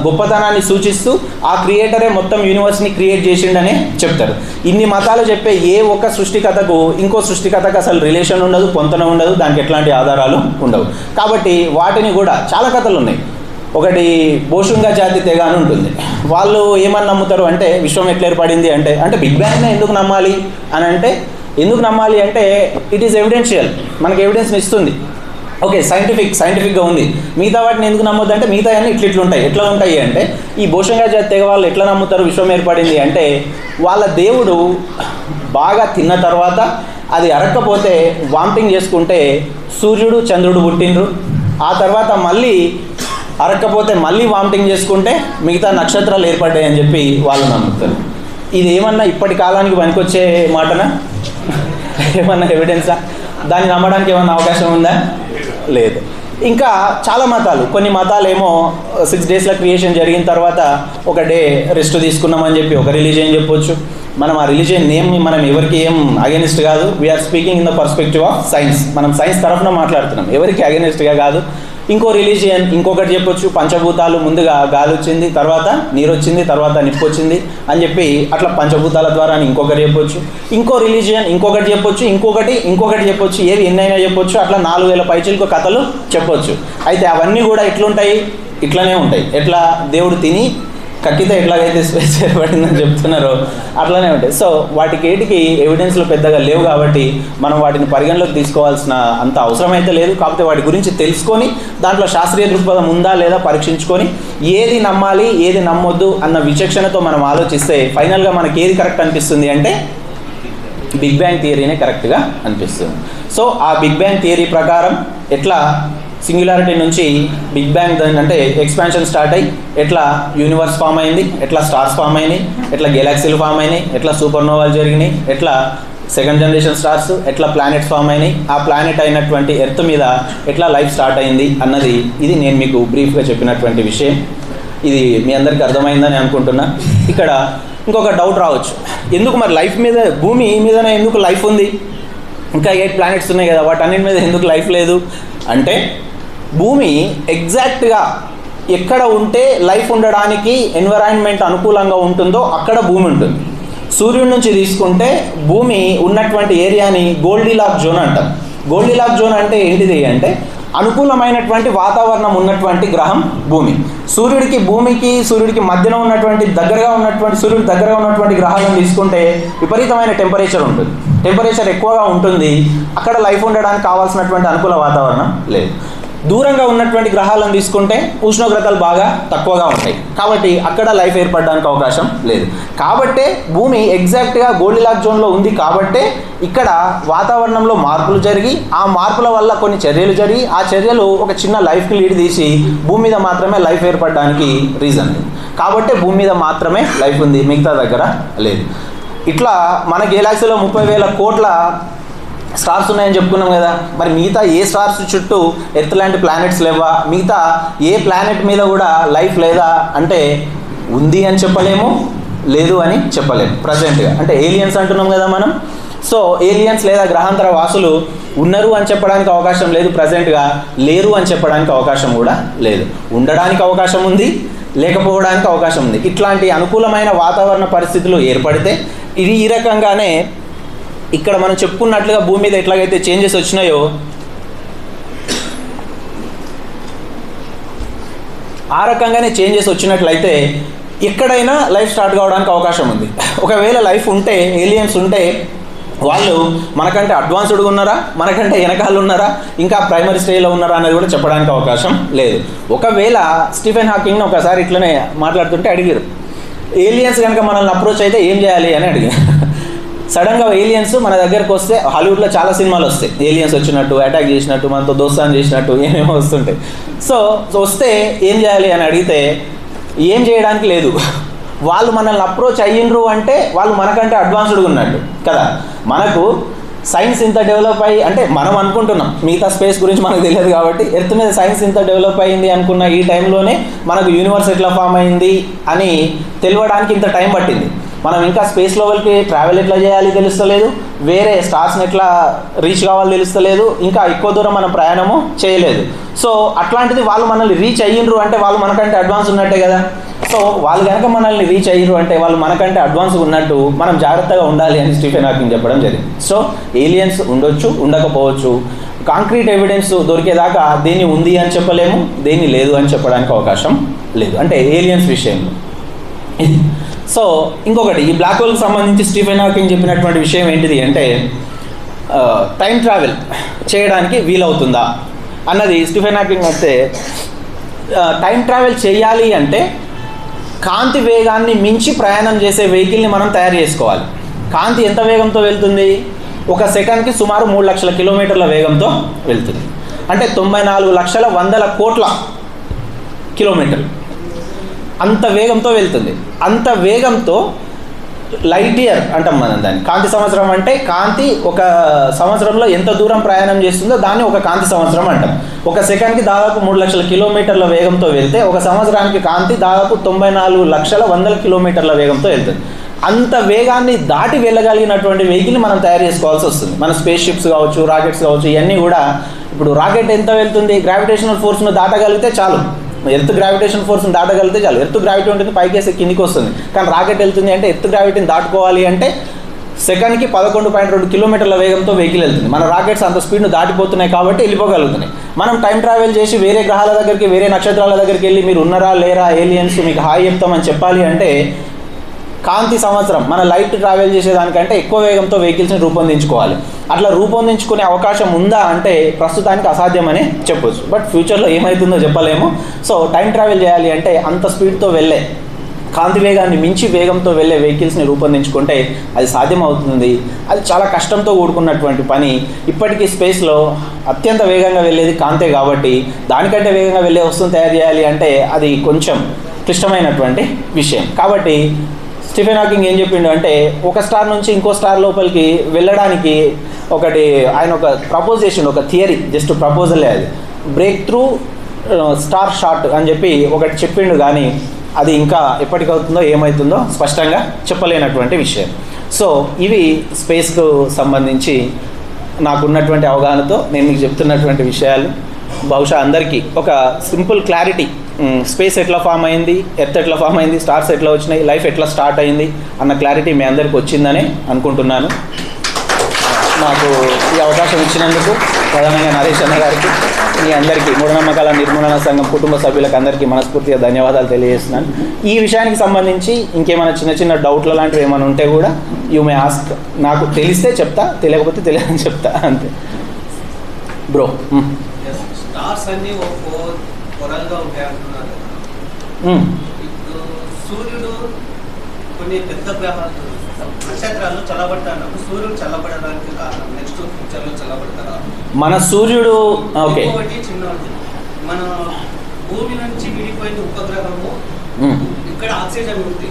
గొప్పతనాన్ని సూచిస్తూ ఆ క్రియేటరే మొత్తం యూనివర్స్ని క్రియేట్ చేసిండనే చెప్తారు. ఇన్ని మతాలు చెప్పే ఏ ఒక్క సృష్టికథకు ఇంకో సృష్టికథకు అసలు రిలేషన్ ఉండదు, పొంతన ఉండదు, దానికి ఎట్లాంటి ఆధారాలు ఉండవు. కాబట్టి వాటిని కూడా చాలా కథలు ఉన్నాయి. ఒకటి బోషుంగా జాతి తెగ అని ఉంటుంది. వాళ్ళు ఏమని నమ్ముతారు అంటే విశ్వం ఎట్లా ఏర్పడింది అంటే బిగ్ బ్యాంగ్నే ఎందుకు నమ్మాలి అని అంటే, ఎందుకు నమ్మాలి అంటే ఇట్ ఈస్ ఎవిడెన్షియల్, మనకి ఎవిడెన్స్ని ఇస్తుంది. ఓకే, సైంటిఫిక్గా ఉంది. మిగతా వాటిని ఎందుకు నమ్మొద్దు అంటే మిగతా అన్నీ ఎట్లా ఉంటాయి అంటే ఈ బోషంగా జాతి తెగ వాళ్ళు ఎట్లా నమ్ముతారు విశ్వం ఏర్పడింది అంటే వాళ్ళ దేవుడు బాగా తిన్న తర్వాత అది అరక్కపోతే వామిటింగ్ చేసుకుంటే సూర్యుడు చంద్రుడు పుట్టిండ్రు, ఆ తర్వాత మళ్ళీ అరక్కపోతే మళ్ళీ వామిటింగ్ చేసుకుంటే మిగతా నక్షత్రాలు ఏర్పడ్డాయి అని చెప్పి వాళ్ళు నమ్ముతారు. ఇది ఏమన్నా ఇప్పటి కాలానికి పనికొచ్చే మాటనా? ఏమన్నా ఎవిడెన్సా? దాన్ని నమ్మడానికి ఏమన్నా అవకాశం ఉందా? లేదు. ఇంకా చాలా మతాలు, కొన్ని మతాలు ఏమో 6 డేస్ల క్రియేషన్ జరిగిన తర్వాత ఒక డే రెస్ట్ తీసుకున్నామని చెప్పి ఒక రిలీజియన్ చెప్పొచ్చు. మనం ఆ రిలీజియన్ నేమ్ మనం ఎవరికి ఏం అగెనిస్ట్ కాదు. We are speaking in the perspective of science. మనం సైన్స్ తరఫున మాట్లాడుతున్నాం, ఎవరికి అగెనిస్ట్గా కాదు. ఇంకో రిలీజియన్ ఇంకొకటి చెప్పొచ్చు, పంచభూతాలు, ముందుగా గాలి వచ్చింది, తర్వాత నీరు వచ్చింది, తర్వాత నిప్పు వచ్చింది అని చెప్పి అట్లా పంచభూతాల ద్వారా ఇంకొకటి చెప్పొచ్చు. ఇంకో రిలీజియన్ ఇంకొకటి చెప్పొచ్చు, ఇంకొకటి చెప్పొచ్చు, ఏవి ఎన్నైనా చెప్పొచ్చు. అట్లా 4000 పైచిలకు కథలు చెప్పొచ్చు. అయితే అవన్నీ కూడా ఎట్లుంటాయి? ఇట్లనే ఉంటాయి. ఎట్లా? దేవుడు తిని కక్కితే ఎట్లాగైతే స్పేస్ ఏర్పడిందని చెప్తున్నారో అట్లానే ఉంటాయి. సో వాటికి ఏటికి ఎవిడెన్స్లు పెద్దగా లేవు కాబట్టి మనం వాటిని పరిగణలోకి తీసుకోవాల్సిన అంత అవసరం అయితే లేదు. కాకపోతే వాటి గురించి తెలుసుకొని దాంట్లో శాస్త్రీయ దృక్పథం ఉందా లేదా పరీక్షించుకొని ఏది నమ్మాలి ఏది నమ్మొద్దు అన్న విచక్షణతో మనం ఆలోచిస్తే ఫైనల్గా మనకి ఏది కరెక్ట్ అనిపిస్తుంది అంటే బిగ్ బ్యాంగ్ థియరీనే కరెక్ట్గా అనిపిస్తుంది. సో ఆ బిగ్ బ్యాంగ్ థియరీ ప్రకారం ఎట్లా సింగులారిటీ నుంచి బిగ్ బ్యాంగ్ అంటే ఎక్స్పాన్షన్ స్టార్ట్ అయ్యి ఎట్లా యూనివర్స్ ఫామ్ అయింది, ఎట్లా స్టార్స్ ఫామ్ అయినాయి, ఎట్లా గెలాక్సీలు ఫామ్ అయినాయి, ఎట్లా సూపర్ నోవాలు జరిగినాయి, ఎట్లా సెకండ్ జనరేషన్ స్టార్స్, ఎట్లా ప్లానెట్స్ ఫామ్ అయినాయి, ఆ ప్లానెట్ అయినటువంటి ఎర్త్ మీద ఎట్లా లైఫ్ స్టార్ట్ అయింది అన్నది ఇది నేను మీకు బ్రీఫ్గా చెప్పినటువంటి విషయం. ఇది మీ అందరికీ అర్థమైందని అనుకుంటున్నా. ఇక్కడ ఇంకొక డౌట్ రావచ్చు, ఎందుకు మరి లైఫ్ మీద, భూమి మీదనే ఎందుకు లైఫ్ ఉంది, ఇంకా 8 ప్లానెట్స్ ఉన్నాయి కదా, వాటన్నిటి మీద ఎందుకు లైఫ్ లేదు అంటే భూమి ఎగ్జాక్ట్గా ఎక్కడ ఉంటే లైఫ్ ఉండడానికి ఎన్విరాన్మెంట్ అనుకూలంగా ఉంటుందో అక్కడ భూమి ఉంటుంది. సూర్యుడి నుంచి తీసుకుంటే భూమి ఉన్నటువంటి ఏరియాని గోల్డీలాక్ జోన్ అంటాం. గోల్డీలాక్ జోన్ అంటే ఏంటిది అంటే అనుకూలమైనటువంటి వాతావరణం ఉన్నటువంటి గ్రహం భూమి. సూర్యుడికి మధ్యలో ఉన్నటువంటి సూర్యుడికి దగ్గరగా ఉన్నటువంటి గ్రహాలను తీసుకుంటే విపరీతమైన టెంపరేచర్ ఉంటుంది. టెంపరేచర్ ఎక్కువగా ఉంటుంది, అక్కడ లైఫ్ ఉండడానికి కావాల్సినటువంటి అనుకూల వాతావరణం లేదు. దూరంగా ఉన్నటువంటి గ్రహాలను తీసుకుంటే ఉష్ణోగ్రతలు బాగా తక్కువగా ఉంటాయి, కాబట్టి అక్కడ లైఫ్ ఏర్పడడానికి అవకాశం లేదు. కాబట్టే భూమి ఎగ్జాక్ట్గా గోల్డీలాక్ జోన్లో ఉంది. కాబట్టే ఇక్కడ వాతావరణంలో మార్పులు జరిగి ఆ మార్పుల వల్ల కొన్ని చర్యలు జరిగి ఆ చర్యలు ఒక చిన్న లైఫ్కి లీడ్ తీసి భూమి మీద మాత్రమే లైఫ్ ఏర్పడడానికి రీజన్ లేదు. కాబట్టే భూమి మీద మాత్రమే లైఫ్ ఉంది, మిగతా దగ్గర లేదు. ఇట్లా మన గెలాక్సీలో 30,000 కోట్ల స్టార్స్ ఉన్నాయని చెప్పుకున్నాం కదా, మరి మిగతా ఏ స్టార్స్ చుట్టూ ఎర్త్ లాంటి ప్లానెట్స్ లేవా, మిగతా ఏ ప్లానెట్ మీద కూడా లైఫ్ లేదా అంటే ఉంది అని చెప్పలేము, లేదు అని చెప్పలేము ప్రజెంట్గా. అంటే ఏలియన్స్ అంటున్నాం కదా మనం. సో ఏలియన్స్ లేదా గ్రహాంతర వాసులు ఉన్నారు అని చెప్పడానికి అవకాశం లేదు ప్రజెంట్గా, లేరు అని చెప్పడానికి అవకాశం కూడా లేదు. ఉండడానికి అవకాశం ఉంది, లేకపోవడానికి అవకాశం ఉంది. ఇట్లాంటి అనుకూలమైన వాతావరణ పరిస్థితులు ఏర్పడితే ఇది ఈ రకంగానే ఇక్కడ మనం చెప్పుకున్నట్లుగా భూమి మీద ఎట్లాగైతే చేంజెస్ వచ్చినాయో ఆ రకంగానే చేంజెస్ వచ్చినట్లయితే ఎక్కడైనా లైఫ్ స్టార్ట్ కావడానికి అవకాశం ఉంది. ఒకవేళ లైఫ్ ఉంటే, ఏలియన్స్ ఉంటే వాళ్ళు మనకంటే అడ్వాన్స్డ్గా ఉన్నారా, మనకంటే వెనకాల ఉన్నారా, ఇంకా ప్రైమరీ స్టేజ్లో ఉన్నారా అనేది కూడా చెప్పడానికి అవకాశం లేదు. ఒకవేళ స్టీఫెన్ హాకింగ్ని ఒకసారి ఇట్లనే మాట్లాడుతుంటే అడిగారు, ఏలియన్స్ కనుక మనల్ని అప్రోచ్ అయితే ఏం చేయాలి అని అడిగారు. సడన్గా ఏలియన్స్ మన దగ్గరకు వస్తే, హాలీవుడ్లో చాలా సినిమాలు వస్తాయి ఏలియన్స్ వచ్చినట్టు, అటాక్ చేసినట్టు, మనతో దోస్తాన్ చేసినట్టు ఏమేమో వస్తుంటాయి. సో వస్తే ఏం చేయాలి అని అడిగితే ఏం చేయడానికి లేదు. వాళ్ళు మనల్ని అప్రోచ్ అయ్యిండ్రు అంటే వాళ్ళు మనకంటే అడ్వాన్స్డ్గా ఉన్నట్టు కదా. మనకు సైన్స్ ఇంత డెవలప్ అయ్యి, అంటే మనం అనుకుంటున్నాం మిగతా స్పేస్ గురించి మనకు తెలియదు కాబట్టి, ఎర్త్ మీద సైన్స్ ఇంత డెవలప్ అయింది అనుకున్న ఈ టైంలోనే మనకు యూనివర్స్ ఎట్లా ఫామ్ అయింది అని తెలియడానికి ఇంత టైం పట్టింది. మనం ఇంకా స్పేస్ లెవెల్కి ట్రావెల్ ఎట్లా చేయాలి తెలుస్తలేదు, వేరే స్టార్స్ని ఎట్లా రీచ్ కావాలి తెలుస్తలేదు, ఇంకా ఎక్కువ దూరం మనం ప్రయాణము చేయలేదు. సో అట్లాంటిది వాళ్ళు మనల్ని రీచ్ అయ్యిండ్రు అంటే వాళ్ళు మనకంటే అడ్వాన్స్ ఉన్నట్టే కదా. సో వాళ్ళు కనుక మనల్ని రీచ్ అయ్యిండ్రు అంటే వాళ్ళు మనకంటే అడ్వాన్స్ ఉన్నట్టు మనం జాగ్రత్తగా ఉండాలి అని స్టీఫెన్ హాకింగ్ చెప్పడం జరిగింది. సో ఏలియన్స్ ఉండొచ్చు, ఉండకపోవచ్చు. కాంక్రీట్ ఎవిడెన్స్ దొరికేదాకా దేన్ని ఉంది అని చెప్పలేము, దేన్ని లేదు అని చెప్పడానికి అవకాశం లేదు, అంటే ఏలియన్స్ విషయంలో. సో ఇంకొకటి, ఈ బ్లాక్ హోల్కి సంబంధించి స్టీఫెన్ హాకింగ్ చెప్పినటువంటి విషయం ఏంటిది అంటే టైం ట్రావెల్ చేయడానికి వీలవుతుందా అన్నది. స్టీఫెన్ హాకింగ్ అయితే టైం ట్రావెల్ చేయాలి అంటే కాంతి వేగాన్ని మించి ప్రయాణం చేసే వెహికల్ని మనం తయారు చేసుకోవాలి. కాంతి ఎంత వేగంతో వెళ్తుంది? ఒక సెకండ్కి సుమారు 3 లక్షల కిలోమీటర్ల వేగంతో వెళ్తుంది. అంటే 94,100,00,000,000 కిలోమీటర్లు అంత వేగంతో వెళ్తుంది. అంత వేగంతో లైట్ ఇయర్ అంటాం మనం దాన్ని. కాంతి సంవత్సరం అంటే కాంతి ఒక సంవత్సరంలో ఎంత దూరం ప్రయాణం చేస్తుందో దాన్ని ఒక కాంతి సంవత్సరం అంటాం. ఒక సెకండ్కి దాదాపు 3 లక్షల కిలోమీటర్ల వేగంతో వెళ్తే ఒక సంవత్సరానికి కాంతి దాదాపు 94,100,000 కిలోమీటర్ల వేగంతో వెళ్తుంది. అంత వేగాన్ని దాటి వెళ్ళగలిగినటువంటి వెహికల్ మనం తయారు చేసుకోవాల్సి వస్తుంది. మన స్పేస్ షిప్స్ కావచ్చు, రాకెట్స్ కావచ్చు, ఇవన్నీ కూడా ఇప్పుడు రాకెట్ ఎంత వెళ్తుంది, గ్రావిటేషనల్ ఫోర్స్ను దాటగలిగితే చాలు, ఎర్త్ గ్రావిటేషన్ ఫోర్స్ని దాటగలిగితే చాలు. ఎర్త్ గ్రావిటీ ఉంటుంది, పైకి వేస్తే కిందికి వస్తుంది. కానీ రాకెట్ వెళ్తుంది అంటే ఎర్త్ గ్రావిటీని దాటుకోవాలి అంటే సెకండ్కి 11.2 కిలోమీటర్ల వేగంతో వెహికల్ వెళ్తుంది. మన రాకెట్స్ అంత స్పీడ్ను దాటిపోతున్నాయి కాబట్టి వెళ్ళిపోగలుగుతున్నాయి. మనం టైం ట్రావెల్ చేసి వేరే గ్రహాల దగ్గరికి, వేరే నక్షత్రాల దగ్గరికి వెళ్ళి మీరు ఉన్నారా లేరా ఏలియన్స్ మీకు హాయ్ చెప్తామని చెప్పాలి అంటే కాంతి సంవత్సరం మన లైట్ ట్రావెల్ చేసేదానికంటే ఎక్కువ వేగంతో వెహికల్స్ని రూపొందించుకోవాలి. అట్లా రూపొందించుకునే అవకాశం ఉందా అంటే ప్రస్తుతానికి అసాధ్యమని చెప్పొచ్చు. బట్ ఫ్యూచర్లో ఏమవుతుందో చెప్పలేము. సో టైం ట్రావెల్ చేయాలి అంటే అంత స్పీడ్తో వెళ్ళే, కాంతి వేగాన్ని మించి వేగంతో వెళ్ళే వెహికల్స్ని రూపొందించుకుంటే అది సాధ్యమవుతుంది. అది చాలా కష్టంతో కూడుకున్నటువంటి పని. ఇప్పటికీ స్పేస్లో అత్యంత వేగంగా వెళ్ళేది కాంతే కాబట్టి దానికంటే వేగంగా వెళ్ళే వస్తువును తయారు చేయాలి అంటే అది కొంచెం క్లిష్టమైనటువంటి విషయం. కాబట్టి స్టీఫెన్ హాకింగ్ ఏం చెప్పిండు అంటే ఒక స్టార్ నుంచి ఇంకో స్టార్ లోపలికి వెళ్ళడానికి ఆయన ఒక ప్రపోజ్ చేసిండు, ఒక థియరీ, జస్ట్ ప్రపోజలే అది, బ్రేక్ త్రూ స్టార్ షాట్ అని చెప్పి ఒకటి చెప్పిండు. కానీ అది ఇంకా ఎప్పటికవుతుందో ఏమవుతుందో స్పష్టంగా చెప్పలేనటువంటి విషయం. సో ఇవి స్పేస్కు సంబంధించి నాకున్నటువంటి అవగాహనతో నేను మీకు చెప్తున్నటువంటి విషయాలు. బహుశా అందరికీ ఒక సింపుల్ క్లారిటీ, స్పేస్ ఎట్లా ఫామ్ అయింది, ఎర్త్ ఎట్లా ఫామ్ అయింది, స్టార్స్ ఎట్లా వచ్చినాయి, లైఫ్ ఎట్లా స్టార్ట్ అయింది అన్న క్లారిటీ మీ అందరికీ వచ్చిందని అనుకుంటున్నాను. నాకు ఈ అవకాశం ఇచ్చినందుకు ప్రధానంగా నరేష్ అన్న గారికి, మీ అందరికీ మూఢనమ్మకాల నిర్మూలన సంఘం కుటుంబ సభ్యులకు అందరికీ మనస్ఫూర్తిగా ధన్యవాదాలు తెలియజేస్తున్నాను. ఈ విషయానికి సంబంధించి ఇంకేమైనా చిన్న డౌట్ల లాంటివి ఏమైనా ఉంటే కూడా యూ మే ఆస్క్. నాకు తెలిస్తే చెప్తా, తెలియకపోతే తెలియదని చెప్తా, అంతే. బ్రో, స్టార్స్ అన్ని పొరలుగా ఉంటాయి అంటున్నారు. ఇప్పుడు సూర్యుడు కొన్ని పెద్ద గ్రహాలు నక్షత్రాలు చల్లబడతాడు, సూర్యుడు చల్లబడడానికి కారణం నెక్స్ట్ ఫ్యూచర్లో చల్లబడతారా? మన సూర్యుడు ఒకటి చిన్న మన భూమి నుంచి విడిపోయిన ఉపగ్రహము, ఇక్కడ ఆక్సిజన్ ఉంది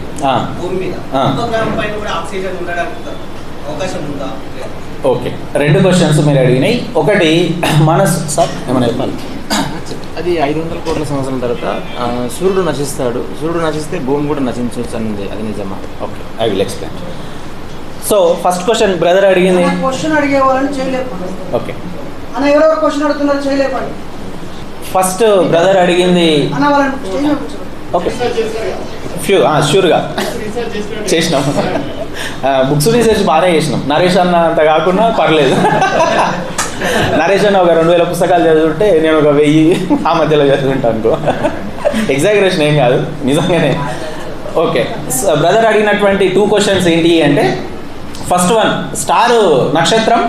భూమి మీద, ఉపగ్రహం పైన కూడా ఆక్సిజన్ ఉండడానికి అవకాశం ఉందా? ఓకే, 2 క్వశ్చన్స్ మీరు అడిగినాయి. ఒకటి మన సార్ ఏమైనా చెప్పాలి, అది 500 కోట్ల సంవత్సరాల తర్వాత సూర్యుడు నశిస్తాడు, సూర్యుడు నశిస్తే భూమి కూడా నశించవచ్చు అనేది అది నిజమా? Okay, I will explain. So first question brother అడిగింది, క్వశ్చన్ అడిగే వాళ్ళని చేయలేకపోండి. ఓకే అన్న ఎవరెవరు క్వశ్చన్ అడుగుతున్నారు చేయలేకపోండి. ఫస్ట్ బ్రదర్ అడిగింది అన్న వాళ్ళని ఓకే ష్యూర్గా చేసినాం. బుక్స్ రీసెర్చ్ బాగానే చేసినాం. నరేష్ అన్న అంత కాకుండా పర్లేదు. నరేష్ అన్న ఒక 2000 పుస్తకాలు చదువుంటే నేను ఒక 1000 ఆ మధ్యలో చదువుంటాను అనుకో. ఎగ్జాగరేషన్ ఏం కాదు, నిజంగానే. ఓకే, బ్రదర్ అడిగినటువంటి 2 క్వశ్చన్స్ ఏంటి అంటే, ఫస్ట్ వన్, స్టార్ నక్షత్రం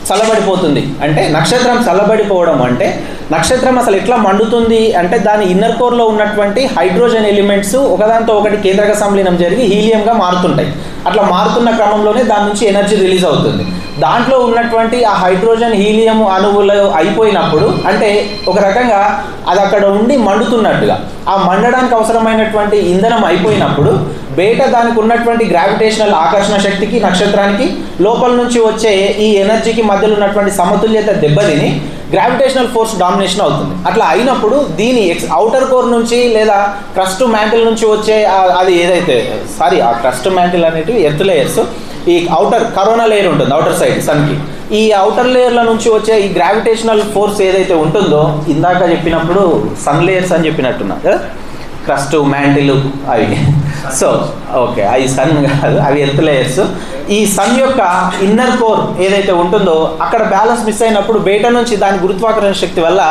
చల్లబడిపోతుంది అంటే, నక్షత్రం చల్లబడిపోవడం అంటే నక్షత్రం అసలు ఎట్లా మండుతుంది అంటే దాని ఇన్నర్ కోర్లో ఉన్నటువంటి హైడ్రోజన్ ఎలిమెంట్స్ ఒకదాంతో ఒకటి కేంద్రక సంలీనం జరిగి హీలియంగా మారుతుంటాయి. అట్లా మారుతున్న క్రమంలోనే దాని నుంచి ఎనర్జీ రిలీజ్ అవుతుంది. దాంట్లో ఉన్నటువంటి ఆ హైడ్రోజన్ హీలియం అణువులు అయిపోయినప్పుడు అంటే ఒక రకంగా అది అక్కడ ఉండి మండుతున్నట్టుగా, ఆ మండడానికి అవసరమైనటువంటి ఇంధనం అయిపోయినప్పుడు బయట దానికి ఉన్నటువంటి గ్రావిటేషనల్ ఆకర్షణ శక్తికి నక్షత్రానికి లోపల నుంచి వచ్చే ఈ ఎనర్జీకి మధ్యలో ఉన్నటువంటి సమతుల్యత దెబ్బతిని గ్రావిటేషనల్ ఫోర్స్ డామినేషన్ అవుతుంది. అట్లా అయినప్పుడు దీని అవుటర్ కోర్ నుంచి లేదా క్రస్ట్ మ్యాంటిల్ నుంచి వచ్చే అది ఏదైతే ఆ క్రస్ట్ మ్యాంటిల్ అనేటివి ఎర్త్ లేయర్స్, ఈ అవుటర్ కరోనా లేయర్ ఉంటుంది అవుటర్ సైడ్ సన్కి, ఈ అవుటర్ లేయర్ల నుంచి వచ్చే ఈ గ్రావిటేషనల్ ఫోర్స్ ఏదైతే ఉంటుందో, ఇందాక చెప్పినప్పుడు సన్ లేయర్స్ అని చెప్పినట్టున్నా కదా, క్రస్ట్ మ్యాంటిల్ అవి. సో ఓకే, అవి సన్ కాదు, అవి ఎర్త్ లేయర్స్. ఈ సన్ యొక్క ఇన్నర్ కోర్ ఏదైతే ఉంటుందో అక్కడ బ్యాలెన్స్ మిస్ అయినప్పుడు బయట నుంచి దాని గురుత్వాకర్షణ శక్తి వల్ల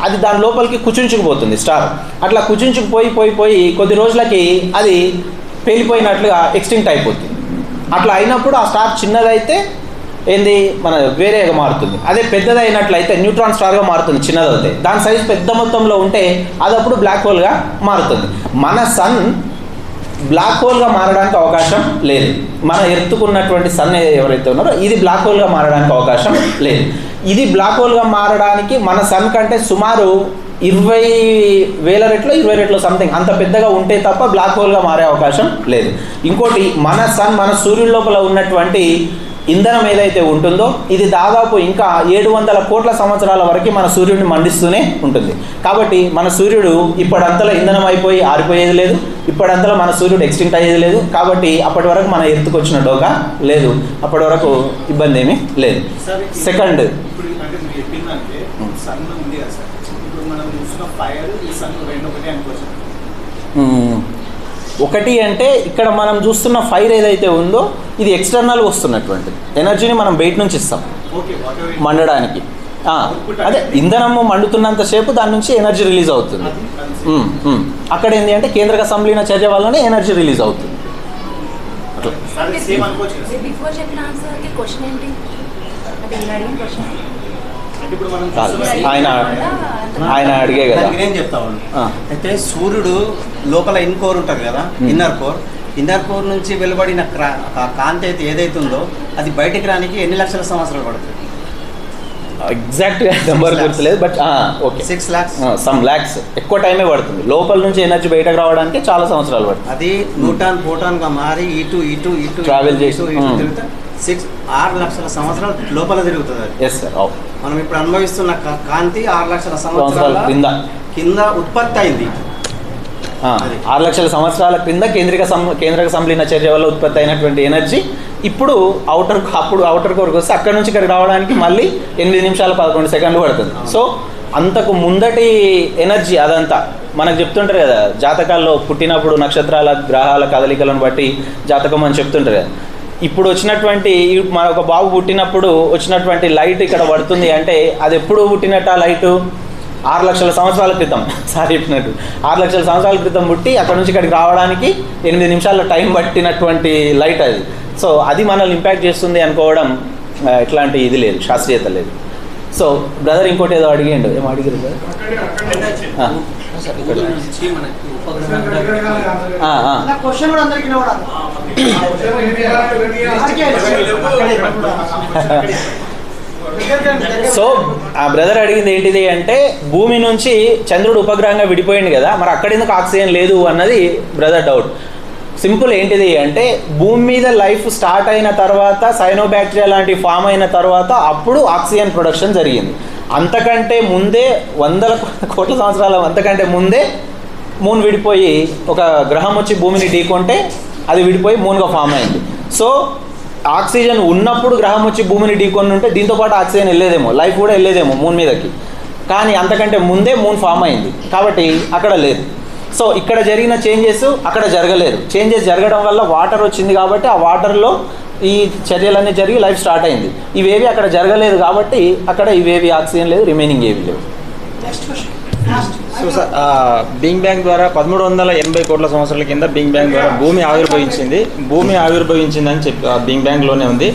అది దాని లోపలికి కుచించుకుపోతుంది స్టార్. అట్లా కుచించుకుపోయి కొద్ది రోజులకి అది పేలిపోయినట్లుగా ఎక్స్టింక్ట్ అయిపోతుంది. అట్లా అయినప్పుడు ఆ స్టార్ చిన్నదైతే ఏంది మన వేరేగా మారుతుంది. అదే పెద్దదైనట్లయితే న్యూట్రాన్ స్టార్గా మారుతుంది చిన్నదైతే. దాని సైజ్ పెద్ద మొత్తంలో ఉంటే అది అప్పుడు బ్లాక్ హోల్గా మారుతుంది. మన సన్ బ్లాక్ హోల్గా మారడానికి అవకాశం లేదు. మన ఎర్త్కున్నటువంటి సన్ ఎవరైతే ఉన్నారో ఇది బ్లాక్ హోల్గా మారడానికి అవకాశం లేదు. ఇది బ్లాక్ హోల్గా మారడానికి మన సన్ కంటే సుమారు 20,000 రెట్లు 20 రెట్లు సంథింగ్ అంత పెద్దగా ఉంటే తప్ప బ్లాక్ హోల్గా మారే అవకాశం లేదు. ఇంకోటి, మన సన్ మన సూర్యుడి లోపల ఉన్నటువంటి ఇంధనం ఏదైతే ఉంటుందో ఇది దాదాపు ఇంకా 700 కోట్ల సంవత్సరాల వరకు మన సూర్యుడిని మండిస్తూనే ఉంటుంది. కాబట్టి మన సూర్యుడు ఇప్పుడంతలో ఇంధనం అయిపోయి ఆరిపోయేది లేదు, ఇప్పటింతలో మన సూర్యుడు ఎక్స్టింక్ట్ అయ్యేది లేదు, కాబట్టి అప్పటి వరకు మన ఎర్త్కి వచ్చిన డోకా లేదు, అప్పటి వరకు ఇబ్బంది ఏమీ లేదు. సెకండ్ ఇప్పుడు అంటే మీరు చెప్పిందంటే సన్ ఉంది కదా సార్, ఇప్పుడు మనం చూసిన ఫైర్ ఈ సన్ రెండు ఒకటే అనుకోవచ్చు. ఒకటి అంటే ఇక్కడ మనం చూస్తున్న ఫైర్ ఏదైతే ఉందో ఇది ఎక్స్టర్నల్ వస్తున్నటువంటి ఎనర్జీని మనం బయట నుంచి ఇస్తాం ఓకే, మండడానికి. అదే ఇంధనము మండుతున్నంతసేపు దాని నుంచి ఎనర్జీ రిలీజ్ అవుతుంది. అక్కడ ఏంటి అంటే కేంద్రక సంలీన చర్య వల్లనే ఎనర్జీ రిలీజ్ అవుతుంది. సేమ్ అనుకోవచ్చు కదా. బిఫోర్ చెప్పిన ఆన్సర్కి క్వశ్చన్ ఏంటి అంటే నేను అడిగిన క్వశ్చన్ ఇప్పుడు మనం ఆయన అడిగే కదా. నేనేం చెప్తాను అయితే సూర్యుడు లోపల ఇన్కోర్ ఉంటుంది కదా, ఇన్నర్ కోర్ నుంచి వెలువడిన కాంతి అయితే ఏదైతే ఉందో అది బయటికి రానికి ఎన్ని లక్షల సంవత్సరాలు పడుతుంది? ఎగ్జాక్ట్గా నెంబర్ గుర్తులేదు, but okay 6 lakhs, some lakhs ఎక్కువ టైమే పడుతుంది. లోపల నుంచి ఎనర్జీ బయటకు రావడానికి చాలా సంవత్సరాలు పడుతుంది. అది న్యూటాన్ ప్రోటాన్గా మారి ఇటు ట్రావెల్ చేసి తిరుగుతా 6 లక్షల సంవత్సరాలు లోపల తిరుగుతుంది అది. Yes sir. మనం ఇప్పుడు అనుభవిస్తున్న కాంతి 6 లక్షల సంవత్సరాల కింద ఉత్పత్తి అయింది. 6 లక్షల సంవత్సరాల క్రింద కేంద్రక సంలీన చర్య వల్ల ఉత్పత్తి అయినటువంటి ఎనర్జీ ఇప్పుడు అవుటర్ కోర్కి వస్తే అక్కడ నుంచి ఇక్కడికి రావడానికి మళ్ళీ 8 నిమిషాల 11 సెకండ్లు పడుతుంది. సో అంతకు ముందటి ఎనర్జీ అదంతా మనకు చెప్తుంటారు కదా, జాతకాల్లో పుట్టినప్పుడు నక్షత్రాల గ్రహాల కదలికలను బట్టి జాతకం అని చెప్తుంటారు కదా. ఇప్పుడు వచ్చినటువంటి మన ఒక బాబు పుట్టినప్పుడు వచ్చినటువంటి లైట్ ఇక్కడ పడుతుంది అంటే అది ఎప్పుడు పుట్టినట్టు ఆ లైటు 6 లక్షల సంవత్సరాల క్రితం, సార్ చెప్పినట్టు 6 లక్షల సంవత్సరాల క్రితం పుట్టి అక్కడ నుంచి ఇక్కడికి రావడానికి 8 నిమిషాల టైం పట్టినటువంటి లైట్ అది. సో అది మనల్ని ఇంపాక్ట్ చేస్తుంది అనుకోవడం ఎట్లాంటి ఇది లేదు, శాస్త్రీయత లేదు. సో బ్రదర్ ఇంకోటి ఏదో అడిగండు, ఏమో అడిగారు క్వశ్చన్ కూడా అందరికీ సో ఆ బ్రదర్ అడిగింది ఏంటిది అంటే భూమి నుంచి చంద్రుడు ఉపగ్రహంగా విడిపోయింది కదా, మరి అక్కడ ఎందుకు ఆక్సిజన్ లేదు అన్నది బ్రదర్ డౌట్. సింపుల్ ఏంటిది అంటే భూమి మీద లైఫ్ స్టార్ట్ అయిన తర్వాత సైనోబ్యాక్టీరియా లాంటి ఫామ్ అయిన తర్వాత అప్పుడు ఆక్సిజన్ ప్రొడక్షన్ జరిగింది. అంతకంటే ముందే 100 కోట్ల సంవత్సరాల అంతకంటే ముందే మూన్ విడిపోయి ఒక గ్రహం వచ్చి భూమిని ఢీకొంటే అది విడిపోయి మూన్గా ఫామ్ అయింది. సో ఆక్సిజన్ ఉన్నప్పుడు గ్రహం వచ్చి భూమిని ఢీకొని ఉంటే దీంతోపాటు ఆక్సిజన్ వెళ్ళేదేమో, లైఫ్ కూడా వెళ్ళేదేమో మూన్ మీదకి. కానీ అంతకంటే ముందే మూన్ ఫామ్ అయింది కాబట్టి అక్కడ లేదు. సో ఇక్కడ జరిగిన చేంజెస్ అక్కడ జరగలేదు. చేంజెస్ జరగడం వల్ల వాటర్ వచ్చింది కాబట్టి ఆ వాటర్లో ఈ చర్యలన్నీ జరిగి లైఫ్ స్టార్ట్ అయింది. ఇవేవి అక్కడ జరగలేదు కాబట్టి అక్కడ ఇవేవి ఆక్సిజన్ లేదు, రిమైనింగ్ ఏవి లేవు. సో సార్ బిగ్ బ్యాంగ్ ద్వారా 1380 కోట్ల సంవత్సరాల కింద బిగ్ బ్యాంగ్ ద్వారా భూమి ఆవిర్భవించింది అని చెప్పి బిగ్ బ్యాంగ్లోనే ఉంది.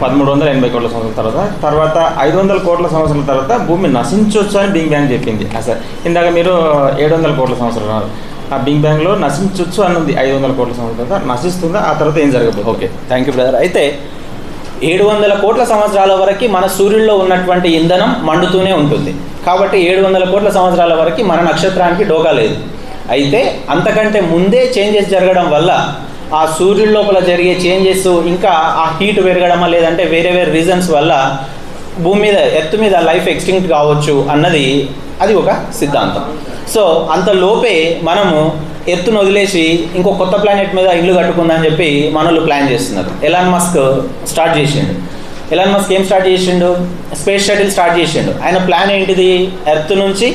1380 కోట్ల సంవత్సరాల తర్వాత 500 కోట్ల సంవత్సరాల తర్వాత భూమి నశించవచ్చు అని బిగ్ బ్యాంగ్ చెప్పింది. సార్ ఇందాక మీరు 700 కోట్ల సంవత్సరాలు ఆ బిగ్ బ్యాంగ్లో నశించవచ్చు అన్నది 500 కోట్ల సంవత్సరాల తర్వాత నశిస్తుందా, ఆ తర్వాత ఏం జరగబోతుంది? Okay, thank you brother. అయితే 700 కోట్ల సంవత్సరాల వరకు మన సూర్యుల్లో ఉన్నటువంటి ఇంధనం మండుతూనే ఉంటుంది కాబట్టి 700 కోట్ల సంవత్సరాల వరకు మన నక్షత్రానికి డోకా లేదు. అయితే అంతకంటే ముందే చేంజెస్ జరగడం వల్ల ఆ సూర్యుడి లోపల జరిగే చేంజెస్ ఇంకా ఆ హీట్ పెరగడమా లేదంటే వేరే రీజన్స్ వల్ల భూమి మీద ఎర్త్ మీద లైఫ్ ఎక్స్టింక్ట్ కావచ్చు అన్నది అది ఒక సిద్ధాంతం. సో అంతలోపే మనము ఎర్త్ను వదిలేసి ఇంకో కొత్త ప్లానెట్ మీద ఇల్లు కట్టుకుందని చెప్పి మనోళ్ళు ప్లాన్ చేస్తున్నారు. ఎలాన్ మస్క్ స్టార్ట్ చేసిండు. ఎలాన్ మస్క్ ఏం స్టార్ట్ చేసిండు? స్పేస్ షటిల్ స్టార్ట్ చేసిండు. ఆయన ప్లాన్ ఏంటిది? ఎర్త్ నుంచి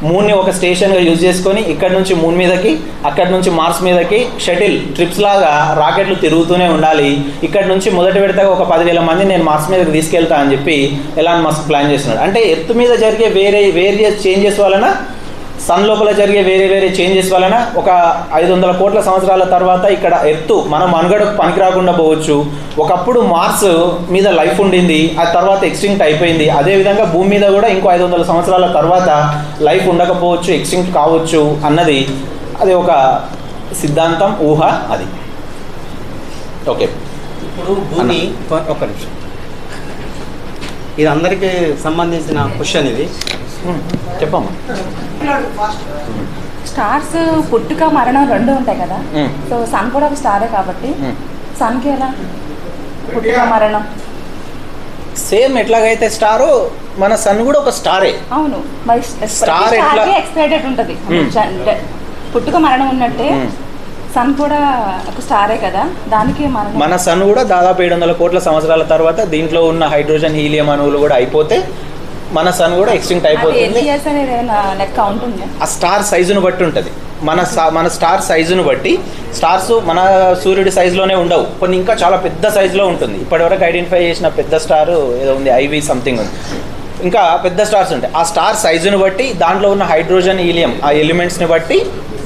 మూన్ని ఒక స్టేషన్గా యూజ్ చేసుకొని ఇక్కడ నుంచి మూన్ మీదకి, అక్కడ నుంచి మార్స్ మీదకి షటిల్ ట్రిప్స్ లాగా రాకెట్లు తిరుగుతూనే ఉండాలి. ఇక్కడ నుంచి మొదటి విడతగా ఒక 10,000 మంది నేను మార్స్ మీదకి తీసుకెళ్తా అని చెప్పి ఎలాన్ మస్క్ ప్లాన్ చేస్తున్నాడు. అంటే ఎర్త్ మీద జరిగే వేరియస్ చేంజెస్ వలన, సన్ లోపల జరిగే వేరే చేంజెస్ వలన ఒక 500 కోట్ల సంవత్సరాల తర్వాత ఇక్కడ ఎర్త్ మనం మనుగడకు పనికి రాకుండా పోవచ్చు. ఒకప్పుడు మార్స్ మీద లైఫ్ ఉండింది, ఆ తర్వాత ఎక్స్టింక్ట్ అయిపోయింది. అదేవిధంగా భూమి మీద కూడా ఇంకో 500 సంవత్సరాల తర్వాత లైఫ్ ఉండకపోవచ్చు, ఎక్స్టింక్ట్ కావచ్చు అన్నది అది ఒక సిద్ధాంతం, ఊహ అది. ఓకే, ఇప్పుడు భూమి ఒక్క నిమిషం, ఇది అందరికీ సంబంధించిన క్వశ్చన్ ఇది. చెప్పమ్మా. స్టార్స్ పుట్టుక మరణం రెండు ఉంటాయి కదా, సో సన్ కూడా ఒక స్టారే కాబట్టి సన్కి ఎలా పుట్టుక మరణం? సేమ్ ఎట్లాగైతే స్టారు మన సన్ కూడా ఒక స్టారే. అవును, మరి స్టార్ ఎట్లా ఎక్స్పైటెడ్ ఉంటుంది పుట్టుక మరణం ఉన్నట్టే సన్ కూడా ఒక స్టారే కదా, దానికి మన సన్ కూడా దాదాపు 700 కోట్ల సంవత్సరాల తర్వాత దీంట్లో ఉన్న హైడ్రోజన్ హీలియం అణువులు కూడా అయిపోతే మన సన్ కూడా ఎక్స్టింక్ట్ అయిపోతుంది. కౌంట్ ఉంది. ఆ స్టార్ సైజును బట్టి ఉంటుంది. మన స్టార్ సైజును బట్టి స్టార్స్ మన సూర్యుడి సైజులోనే ఉండవు, కొన్ని ఇంకా చాలా పెద్ద సైజులో ఉంటుంది. ఇప్పటివరకు ఐడెంటిఫై చేసిన పెద్ద స్టార్ ఏదో ఉంది, ఐవి సంథింగ్ ఉంది, ఇంకా పెద్ద స్టార్స్ ఉంటాయి. ఆ స్టార్ సైజును బట్టి దాంట్లో ఉన్న హైడ్రోజన్ హీలియం ఆ ఎలిమెంట్స్ని బట్టి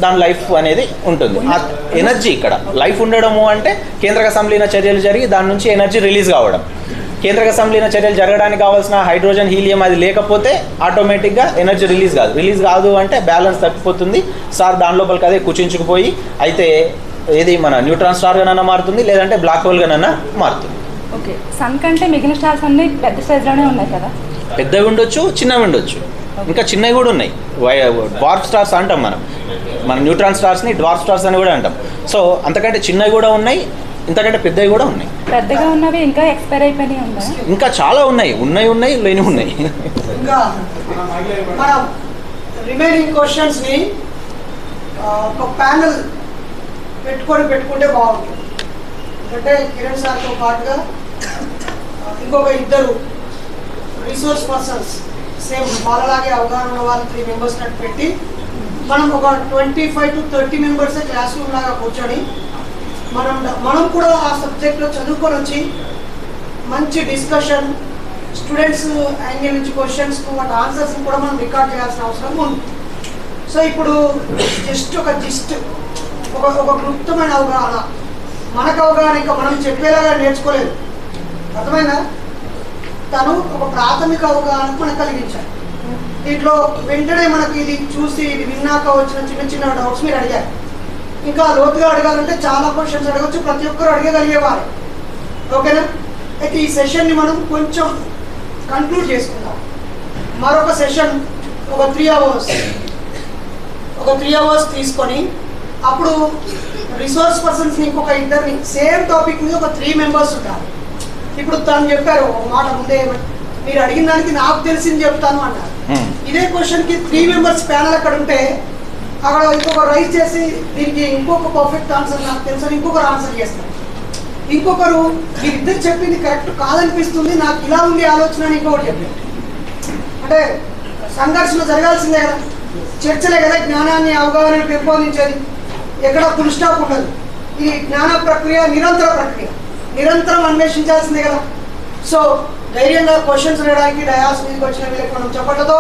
దాని లైఫ్ అనేది ఉంటుంది. ఆ ఎనర్జీ ఇక్కడ లైఫ్ ఉండడము అంటే కేంద్రక సంలీన చర్యలు జరిగి దాని నుంచి ఎనర్జీ రిలీజ్ కావడం. కేంద్రక సంలీన చర్యలు జరగడానికి కావాల్సిన హైడ్రోజన్ హీలియం అది లేకపోతే ఆటోమేటిక్గా ఎనర్జీ రిలీజ్ కాదు అంటే బ్యాలెన్స్ తప్పిపోతుంది. స్టార్ దాని లోపలికి అదే కుచించుకుపోయి అయితే ఏది మన న్యూట్రాన్ స్టార్గానైనా మారుతుంది, లేదంటే బ్లాక్ హోల్గానైనా మారుతుంది. ఓకే, సన్ కంటే మిగిలిన స్టార్స్ అన్ని పెద్ద సైజులోనే ఉన్నాయి కదా? పెద్దవి ఉండొచ్చు, చిన్నవి ఉండొచ్చు, ఇంకా చిన్నవి కూడా ఉన్నాయి. డ్వార్ఫ్ స్టార్స్ అంటాం మన న్యూట్రాన్ స్టార్స్ని డ్వార్ఫ్ స్టార్స్ అని కూడా అంటాం. సో అంతకంటే చిన్నవి కూడా ఉన్నాయి, ఇంతకంటే పెద్దవి కూడా ఉన్నాయి. పెద్దగా ఉన్నవి ఇంకా ఎక్స్పైర్ అయిపోయినాయి ఉన్నాయి, ఇంకా చాలా ఉన్నాయి, లేని ఉన్నాయి. ఇంకా మనం రిమైనింగ్ క్వశ్చన్స్ని ఒక ప్యానల్ పెట్టుకుంటే బాగుంటుంది. ఎందుకంటే కిరణ్ సార్తో పాటుగా ఇంకొక 2 రిసోర్స్ పర్సన్స్ సేమ్ వాళ్ళలాగే అవగాహన ఉన్న వాళ్ళు 3 మెంబర్స్ నట్టు పెట్టి మనం ఒక 25 to 30 మెంబర్స్ క్లాస్ రూమ్ లాగా కూర్చొని మనం కూడా ఆ సబ్జెక్ట్లో చదువుకొని వచ్చి మంచి డిస్కషన్, స్టూడెంట్స్ యాంగిల్ నుంచి క్వశ్చన్స్కు వాటి ఆన్సర్స్ కూడా మనం రికార్డ్ చేయాల్సిన అవసరం ఉంది. సో ఇప్పుడు ఒక క్లుప్తమైన అవగాహన, మనకు అవగాహన ఇంకా మనం చెప్పేలాగా నేర్చుకోలేదు, అర్థమైందా? తను ఒక ప్రాథమిక అవగాహన మనకు కలిగించాడు. దీంట్లో వెంటనే మనకు ఇది చూసి ఇది విన్నాక వచ్చిన చిన్న డౌట్స్ మీరు అడిగారు. ఇంకా లోతుగా అడగాలంటే చాలా క్వశ్చన్స్ అడగచ్చు, ప్రతి ఒక్కరు అడగగలిగేవారు. ఓకేనా? అయితే ఈ సెషన్ని మనం కొంచెం కంక్లూడ్ చేసుకుందాం. మరొక సెషన్ ఒక 3 అవర్స్ తీసుకొని అప్పుడు రిసోర్స్ పర్సన్స్ని ఇంకొక 2 సేమ్ టాపిక్ మీద ఒక 3 మెంబర్స్ ఉంటారు. ఇప్పుడు తను చెప్పారు ఒక మాట ముందే, మీరు అడిగిన దానికి నాకు తెలిసింది చెప్తాను అన్నారు. ఇదే క్వశ్చన్కి 3 మెంబర్స్ ప్యానల్ అక్కడ ఉంటే అక్కడ ఇంకొక రైజ్ చేసి దీనికి ఇంకొక పర్ఫెక్ట్ ఆన్సర్ నాకు తెలుసు అని ఇంకొకరు ఆన్సర్ చేస్తారు. ఇంకొకరు మీరిద్దరు చెప్పింది కరెక్ట్ కాదనిపిస్తుంది, నాకు ఇలా ఉంది ఆలోచన అని ఇంకొకటి చెప్పారు. అంటే సంఘర్షణ జరగాల్సిందే కదా, చర్చలే కదా జ్ఞానాన్ని అవగాహనను పెంపొందించేది. ఎక్కడ ఫుల్ స్టాప్ ఉండదు. ఈ జ్ఞాన ప్రక్రియ నిరంతరం అన్వేషించాల్సిందే కదా. సో ధైర్యంగా క్వశ్చన్స్ అడగడానికి డయాస్ మీదకి వచ్చిన వీళ్ళకి మనం చెప్పట్లతో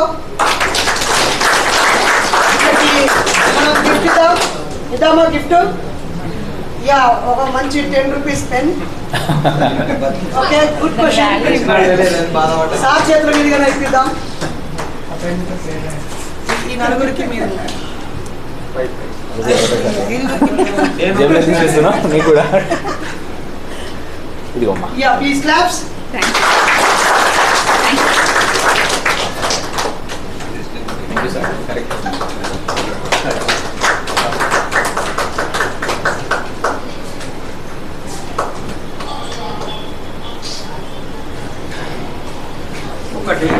మనం గిఫ్ట్ ఇద్దామా? గిఫ్ట్ యా, ఒక మంచి 10 rupees pen. Okay, good question. Sir చేతుల మీదుగా ఇప్పిద్దాం. ఈ 4 మీరు యా, ప్లీజ్ క్లాప్స్.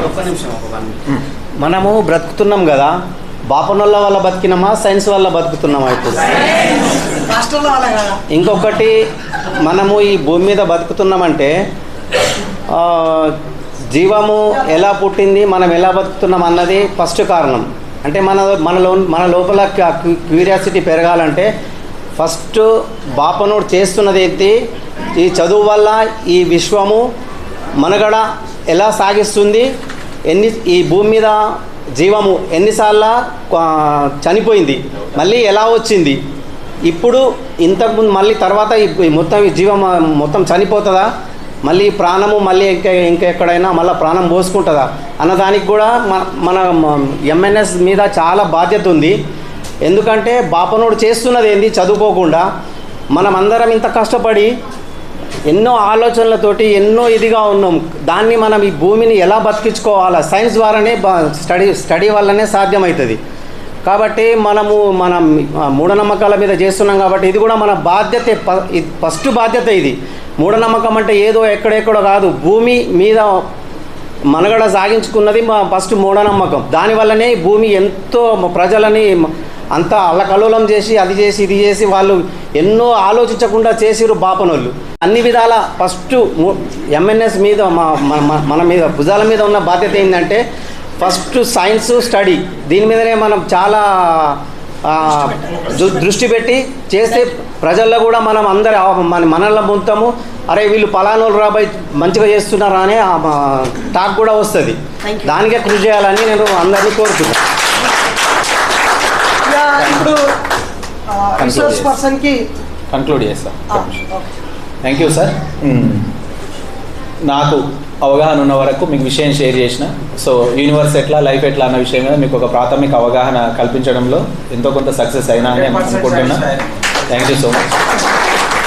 ఒక్క నిమిషం. మనము బ్రతుకుతున్నాం కదా, బాపనోళ్ళ వల్ల బతికినామా సైన్స్ వల్ల బతుకుతున్నామా? ఇప్పుడు ఇంకొకటి, మనము ఈ భూమి మీద బతుకుతున్నామంటే జీవము ఎలా పుట్టింది, మనం ఎలా బతుకుతున్నాం అన్నది ఫస్ట్ కారణం. అంటే మన లోపల క్యూరియాసిటీ పెరగాలంటే ఫస్ట్ బాపనోడు చేస్తున్నది ఏంటి, ఈ చదువు వల్ల ఈ విశ్వము మనుగడ ఎలా సాగిస్తుంది, ఈ భూమి మీద జీవము ఎన్నిసార్లు చనిపోయింది, మళ్ళీ ఎలా వచ్చింది, ఇప్పుడు ఇంతకుముందు మళ్ళీ తర్వాత ఈ జీవం మొత్తం చనిపోతుందా, మళ్ళీ ప్రాణము మళ్ళీ ఇంకెక్కడైనా మళ్ళీ ప్రాణం పోసుకుంటుందా అన్నదానికి కూడా మన ఎంఎన్ఎస్ మీద చాలా బాధ్యత ఉంది. ఎందుకంటే బాపనోడు చేస్తున్నది ఏంది, చదువుకోకుండా మనమందరం ఇంత కష్టపడి ఎన్నో ఆలోచనలతోటి ఎన్నో ఇదిగా ఉన్నాం. దాన్ని మనం ఈ భూమిని ఎలా బతికించుకోవాలా, సైన్స్ ద్వారానే స్టడీ వల్లనే సాధ్యమవుతుంది. కాబట్టి మనం మూఢనమ్మకాల మీద చేస్తున్నాం కాబట్టి ఇది కూడా మన బాధ్యత, ఫస్ట్ బాధ్యత. ఇది మూఢనమ్మకం అంటే ఏదో ఎక్కడెక్కడో కాదు, భూమి మీద మనుగడ సాగించుకున్నది ఫస్ట్ మూఢనమ్మకం. దానివల్లనే భూమి ఎంతో ప్రజలని అంతా అల్లకల్లోలం చేసి అది చేసి ఇది చేసి వాళ్ళు ఎన్నో ఆలోచించకుండా చేసిరు బాపనోళ్ళు. అన్ని విధాల ఫస్ట్ ఎంఎన్ఎస్ మీద మన మీద భుజాల మీద ఉన్న బాధ్యత ఏంటంటే ఫస్ట్ సైన్స్ స్టడీ, దీని మీదనే మనం చాలా దృష్టి పెట్టి చేస్తే ప్రజల్లో కూడా మనం అందరి మనల్లో పొందుతాము. అరే వీళ్ళు పలానోళ్ళు రాబోయ్ మంచిగా చేస్తున్నారా అనే టాక్ కూడా వస్తుంది. దానికే కృషి చేయాలని నేను అందరినీ కోరుతున్నాను. ఇప్పుడు రిసోర్స్ పర్సన్కి కంక్లూడ్ చేస్తాం. Thank you sir. నాకు అవగాహన ఉన్న వరకు మీకు విషయం షేర్ చేసిన. సో యూనివర్స్ ఎట్లా, లైఫ్ ఎట్లా అన్న విషయం మీద మీకు ఒక ప్రాథమిక అవగాహన కల్పించడంలో ఎంతో కొంత సక్సెస్ అయినా అని అనుకుంటున్నా. Thank you so much.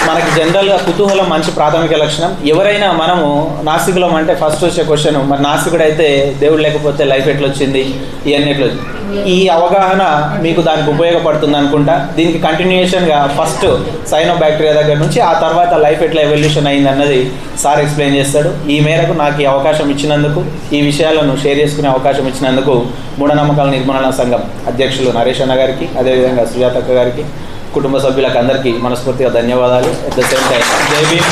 మనకి జనరల్గా కుతూహలం మంచి ప్రాథమిక లక్షణం. ఎవరైనా మనము నాస్తికులం అంటే ఫస్ట్ వచ్చే క్వశ్చన్, మరి నాస్తికుడు అయితే దేవుడు లేకపోతే లైఫ్ ఎట్లా వచ్చింది, ఇవన్నీ ఎట్లా వచ్చింది. ఈ అవగాహన మీకు దానికి ఉపయోగపడుతుంది అనుకుంటా. దీనికి కంటిన్యూషన్గా ఫస్ట్ సైనోబాక్టీరియా దగ్గర నుంచి ఆ తర్వాత లైఫ్ ఎట్లా ఎవల్యూషన్ అయింది అన్నది సార్ ఎక్స్ప్లెయిన్ చేస్తాడు. ఈ మేరకు నాకు ఈ అవకాశం ఇచ్చినందుకు, ఈ విషయాలను షేర్ చేసుకునే అవకాశం ఇచ్చినందుకు మూఢనమ్మకాల నిర్మూలన సంఘం అధ్యక్షులు నరేష్ అన్న గారికి, అదేవిధంగా సుజాతక్క గారికి, కుటుంబ సభ్యులకు అందరికీ మనస్ఫూర్తిగా ధన్యవాదాలు. At the same time Jai Bhim.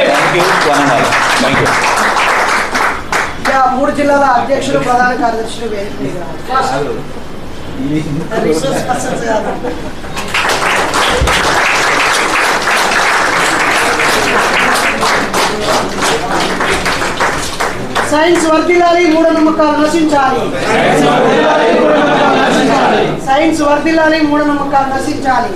Thank you one and all. Thank you. 3 జిల్లాల అధ్యక్షులు, ప్రధాన కార్యదర్శులు వేదిక మీద రిసోర్స్ పర్సన్స్ సైన్స్ వర్ధిల్లాలి, మూఢనమ్మకాలు నశించాలి. సైన్స్ వర్ధిల్లాలి, మూఢనమ్మకాలు నశించాలి.